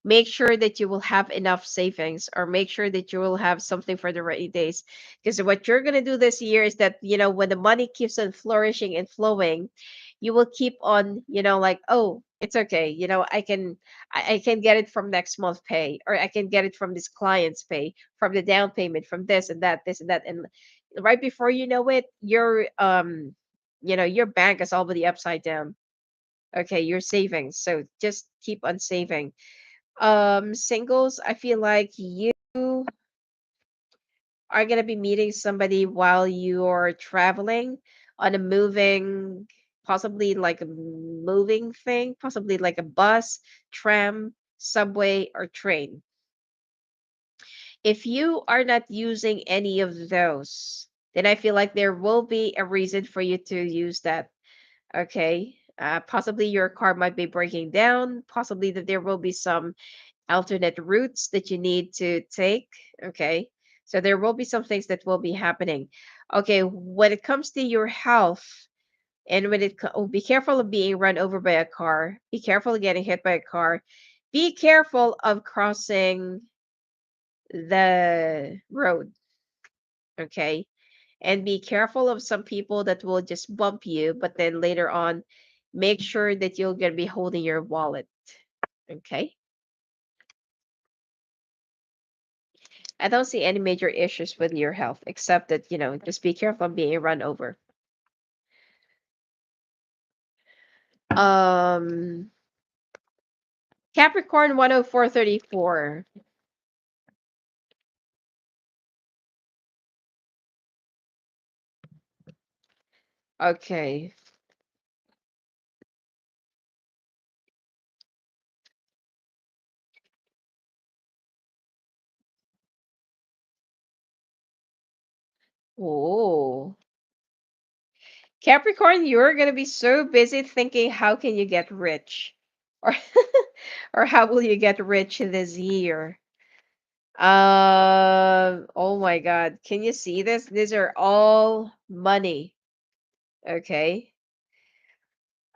make sure that you will have enough savings, or make sure that you will have something for the rainy days. Because what you're going to do this year is that, when the money keeps on flourishing and flowing, you will keep on, like, oh, it's okay. I can get it from next month pay, or I can get it from this client's pay, from the down payment, from this and that. And right before you know it, your bank is already upside down. Okay, you're saving. So just keep on saving. Singles, I feel like you are gonna be meeting somebody while you're traveling on a moving, possibly like a moving thing, possibly like a bus, tram, subway, or train. If you are not using any of those, then I feel like there will be a reason for you to use that. Okay. Possibly your car might be breaking down. Possibly that there will be some alternate routes that you need to take. Okay. So there will be some things that will be happening. Okay. When it comes to your health, and be careful of being run over by a car. Be careful of getting hit by a car. Be careful of crossing the road. Okay. And be careful of some people that will just bump you, but then later on, make sure that you're going to be holding your wallet. Okay. I don't see any major issues with your health, except that, just be careful of being run over. Um, Capricorn 10434. Okay. Oh. Capricorn, you're going to be so busy thinking, how can you get rich? Or, or how will you get rich this year? Oh my God. Can you see this? These are all money. Okay.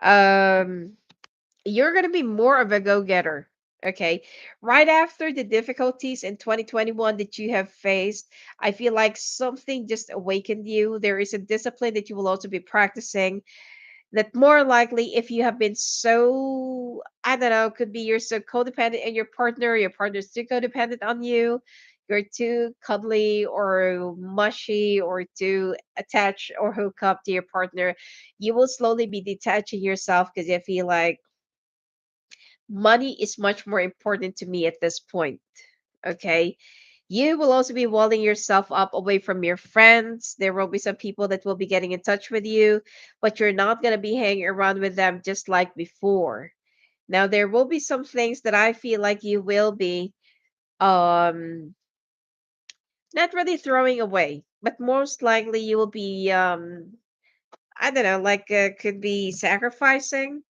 Um, you're gonna be more of a go-getter. Okay. Right after the difficulties in 2021 that you have faced, I feel like something just awakened you. There is a discipline that you will also be practicing, that more likely, if you have been so, I don't know, could be you're so codependent on your partner's too codependent on you. you're too cuddly or mushy or too attached or hook up to your partner, you will slowly be detaching yourself because you feel like money is much more important to me at this point. Okay. You will also be walling yourself up away from your friends. There will be some people that will be getting in touch with you, but you're not going to be hanging around with them just like before. Now, there will be some things that I feel like you will be um not really throwing away, but most likely you will be I don't know, like could be sacrificing.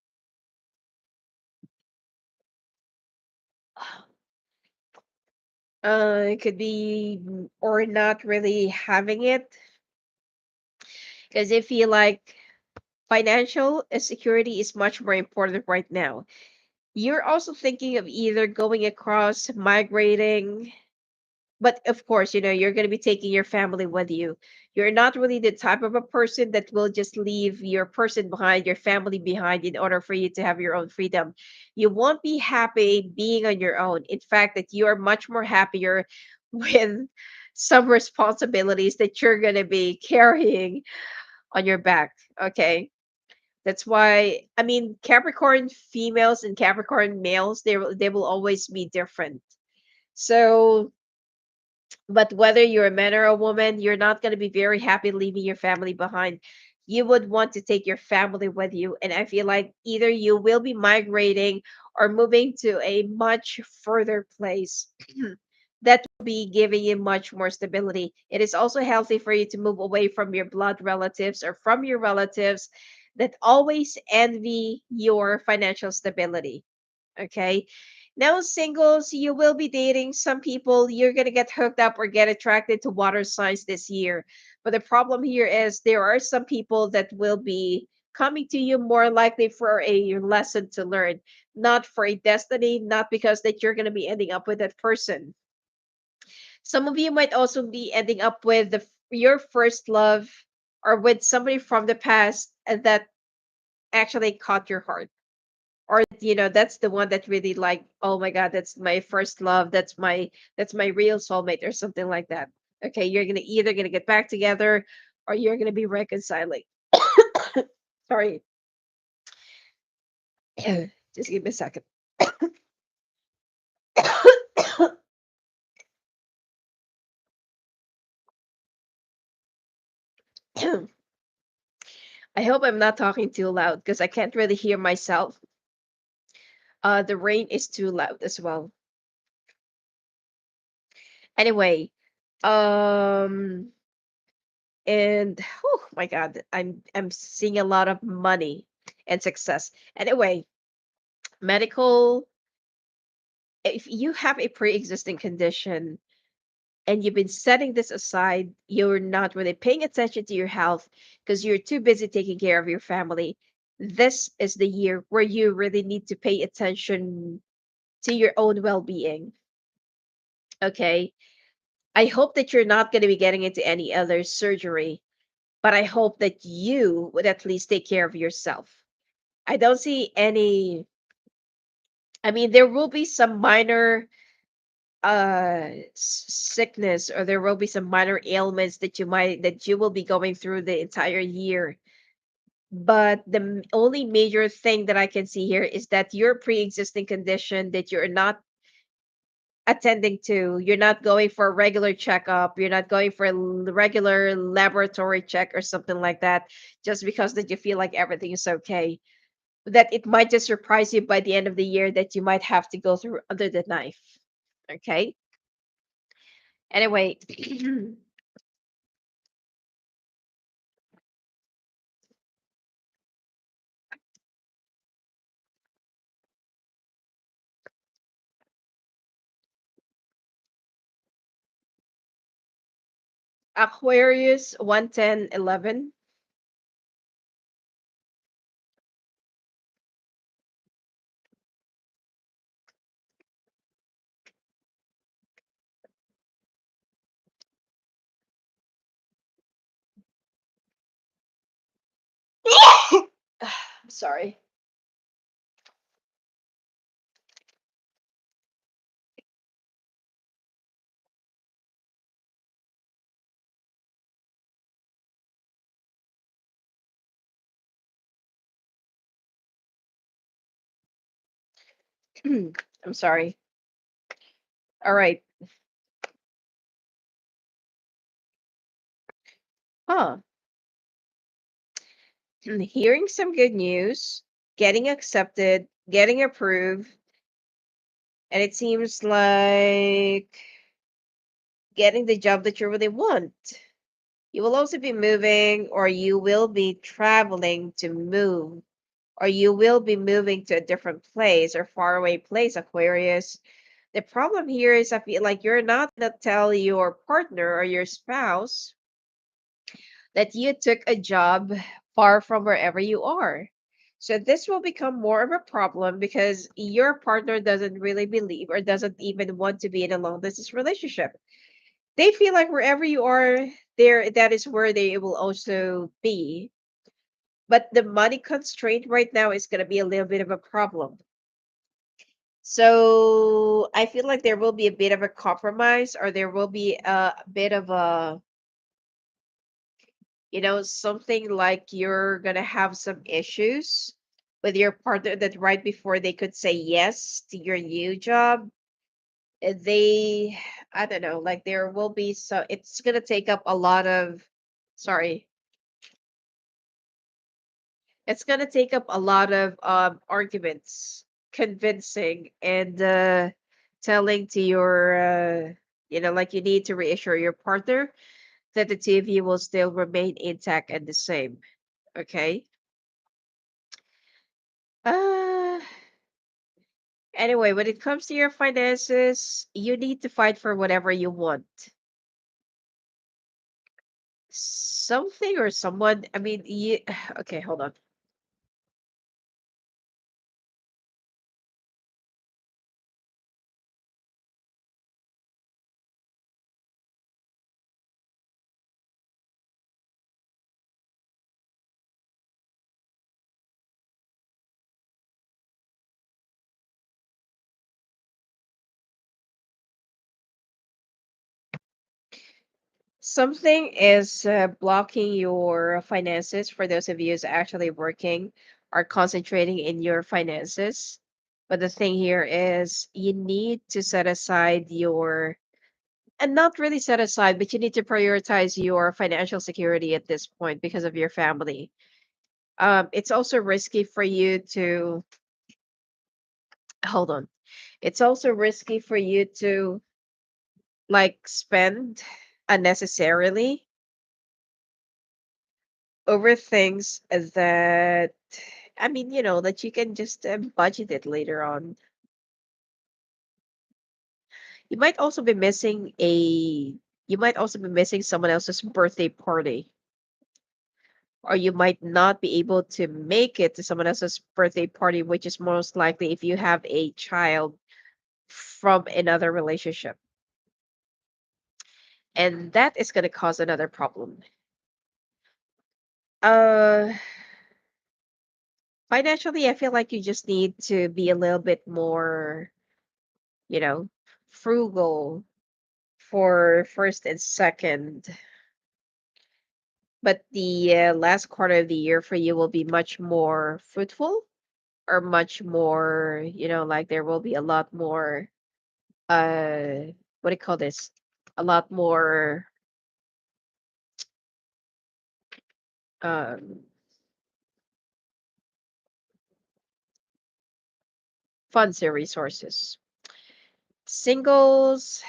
It could be or not really having it because I feel like financial security is much more important right now. You're also thinking of either going across, migrating, but of course, you're going to be taking your family with you. You're not really the type of a person that will just leave your person behind, your family behind, in order for you to have your own freedom. You won't be happy being on your own. In fact, that you are much more happier with some responsibilities that you're going to be carrying on your back. Okay. That's why, I mean, Capricorn females and Capricorn males, they will always be different. So, but whether you're a man or a woman, you're not going to be very happy leaving your family behind. You would want to take your family with you. And I feel like either you will be migrating or moving to a much further place that will be giving you much more stability. It is also healthy for you to move away from your blood relatives or from your relatives that always envy your financial stability. Okay. Now, singles, you will be dating some people. You're going to get hooked up or get attracted to water signs this year. But the problem here is there are some people that will be coming to you more likely for a lesson to learn, not for a destiny, not because that you're going to be ending up with that person. Some of you might also be ending up with your first love or with somebody from the past that actually caught your heart, or that's the one that really, like, oh my god, that's my first love, that's my real soulmate or something like that. Okay, you're gonna either gonna get back together or you're gonna be reconciling. Sorry. Just give me a second. I hope I'm not talking too loud because I can't really hear myself. The rain is too loud as well. Anyway, um and oh my god, I'm seeing a lot of money and success. Anyway, medical, if you have a pre-existing condition and you've been setting this aside, you're not really paying attention to your health because you're too busy taking care of your family. This is the year where you really need to pay attention to your own well-being. Okay, I hope that you're not going to be getting into any other surgery, but I hope that you would at least take care of yourself. I don't see any, I mean, there will be some minor sickness, or there will be some minor ailments that you will be going through the entire year, but the only major thing that I can see here is that your pre-existing condition that you're not attending to, you're not going for a regular checkup, you're not going for a regular laboratory check or something like that, just because that you feel like everything is okay, that it might just surprise you by the end of the year that you might have to go through under the knife. Okay. Anyway, Aquarius 11011. Sorry. I'm sorry. All right. Huh. Hearing some good news, getting accepted, getting approved, and it seems like getting the job that you really want. You will also be moving, or you will be traveling to move, or you will be moving to a different place or faraway place, Aquarius. The problem here is I feel like you're not going to tell your partner or your spouse that you took a job far from wherever you are. So this will become more of a problem because your partner doesn't really believe or doesn't even want to be in a long distance relationship. They feel like wherever you are, there that is where they will also be. But the money constraint right now is going to be a little bit of a problem. So I feel like there will be a bit of a compromise, or there will be a bit of a, something like you're gonna have some issues with your partner that right before they could say yes to your new job, they, I don't know, like there will be, so it's gonna take up a lot of, sorry, it's gonna take up a lot of arguments, convincing, and telling to your, like you need to reassure your partner that the two of you will still remain intact and the same. Okay. Uh, anyway, when it comes to your finances, you need to fight for whatever you want. Something or someone, I mean, you, okay, hold on. Something is blocking your finances for those of you who's actually working or concentrating in your finances. But the thing here is you need to set aside your, and not really set aside, but you need to prioritize your financial security at this point because of your family. It's also risky for you to, hold on. It's also risky for you to like spend unnecessarily over things that, I mean, that you can just budget it later on. You might also be missing a, you might also be missing someone else's birthday party, or you might not be able to make it to someone else's birthday party, which is most likely if you have a child from another relationship. And that is going to cause another problem. Uh, financially, I feel like you just need to be a little bit more, you know, frugal for first and second. But the last quarter of the year for you will be much more fruitful, or much more, like there will be a lot more, what do you call this? A lot more um, funds and resources. Singles,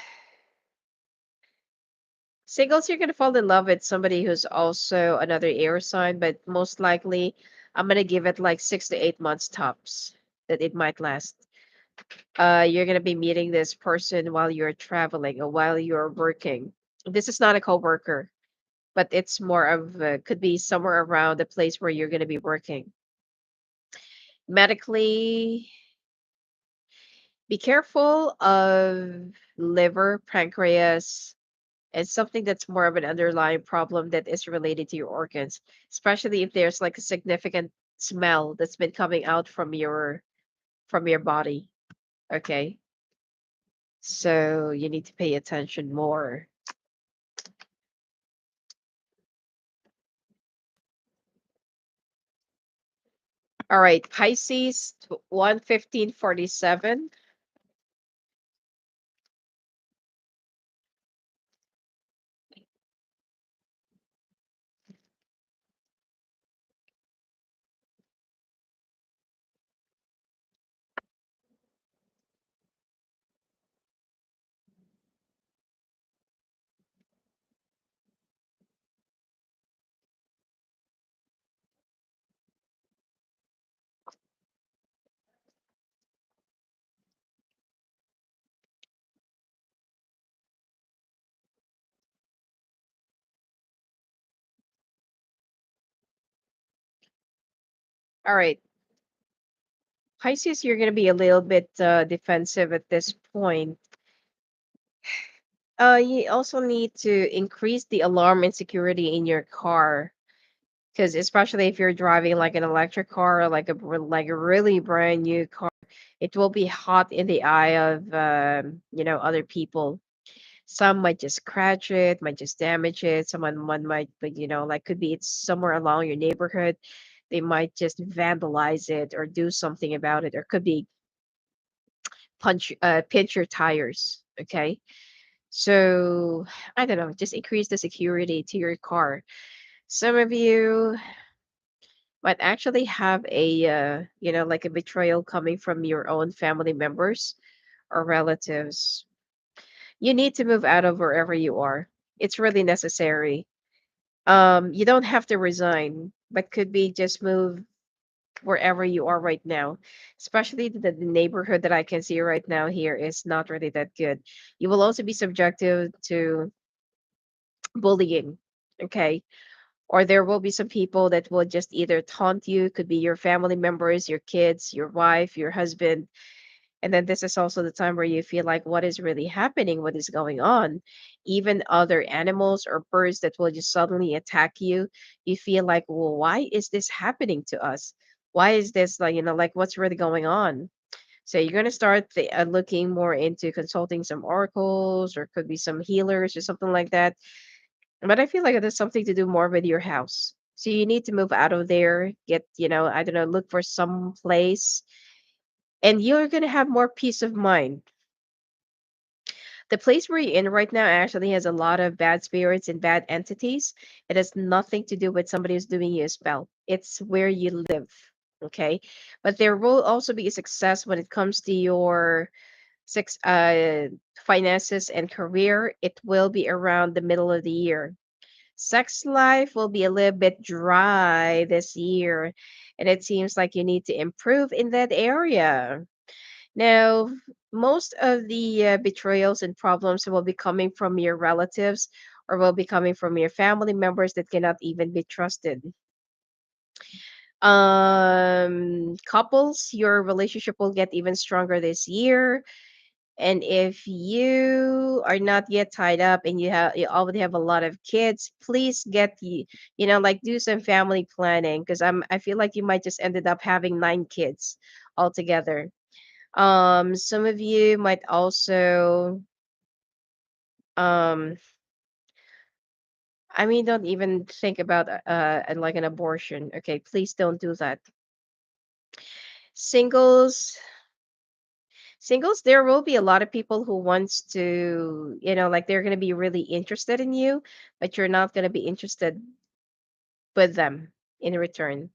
Singles, you're gonna fall in love with somebody who's also another air sign, but most likely I'm gonna give it like 6 to 8 months tops that it might last. You're gonna be meeting this person while you're traveling or while you're working. This is not a coworker, but it's more of could be somewhere around the place where you're gonna be working. Medically, be careful of liver, pancreas, and something that's more of an underlying problem that is related to your organs, especially if there's like a significant smell that's been coming out from your body. Okay. So you need to pay attention more. All right, Pisces 11547. All right, Pisces, you're going to be a little bit defensive at this point. You also need to increase the alarm and security in your car, because especially if you're driving like an electric car or like a really brand new car, it will be hot in the eye of other people. Some might just scratch it, might just damage it. One might, but like could be it's somewhere along your neighborhood. They might just vandalize it or do something about it, or could be pinch your tires. Okay, so I don't know, just increase the security to your car. Some of you might actually have a like a betrayal coming from your own family members or relatives. You need to move out of wherever you are. It's really necessary. You don't have to resign, but could be just move wherever you are right now. Especially the neighborhood that I can see right now here is not really that good. You will also be subjected to bullying. Okay, or there will be some people that will just either taunt you, could be your family members, your kids, your wife, your husband. And then this is also the time where you feel like, what is really happening, what is going on? Even other animals or birds that will just suddenly attack you, you feel like, well, why is this happening to us? Why is this, like, like what's really going on? So you're going to start looking more into consulting some oracles, or could be some healers or something like that. But I feel like it has something to do more with your house. So you need to move out of there, get, I don't know, look for some place, and you're going to have more peace of mind. The place where you're in right now actually has a lot of bad spirits and bad entities. It has nothing to do with somebody who's doing you a spell. It's where you live. Okay. But there will also be a success when it comes to your six finances and career. It will be around the middle of the year. Sex life will be a little bit dry this year, and it seems like you need to improve in that area. Now, most of the betrayals and problems will be coming from your relatives, or will be coming from your family members that cannot even be trusted. Couples, your relationship will get even stronger this year. And if you are not yet tied up and you already have a lot of kids, please get like do some family planning, because I feel like you might just ended up having 9 kids altogether. Some of you might also um I mean, don't even think about like an abortion. Okay, please don't do that. Singles, singles, there will be a lot of people who wants to, like they're gonna be really interested in you, but you're not gonna be interested with them in return.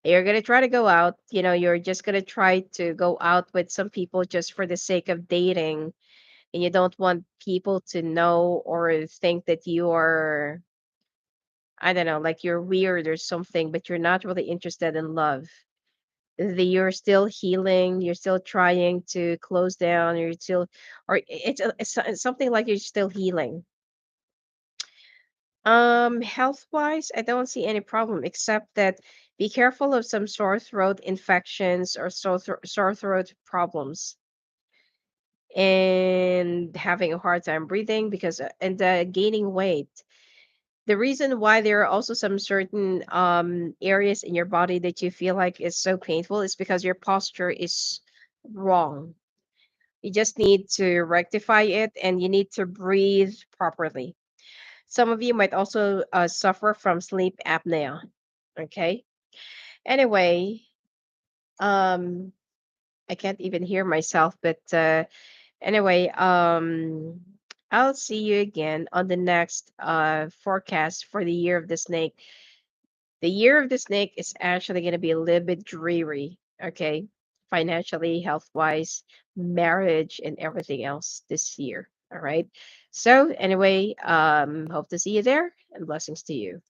You're gonna try to go out, you're just gonna try to go out with some people just for the sake of dating, and you don't want people to know or think that you are, I don't know, like you're weird or something, but you're not really interested in love. You're still healing, you're still trying to close down, you're still, or it's something like you're still healing. Health wise, I don't see any problem except that be careful of some sore throat infections or sore throat problems, and having a hard time breathing because and gaining weight. The reason why there are also some certain areas in your body that you feel like is so painful is because your posture is wrong. You just need to rectify it, and you need to breathe properly. Some of you might also suffer from sleep apnea. Okay. Anyway, Um, I can't even hear myself, but anyway, I'll see you again on the next forecast for the year of the snake. The year of the snake is actually going to be a little bit dreary, okay? Financially, health wise, marriage, and everything else this year. All right. So, anyway, hope to see you there and blessings to you.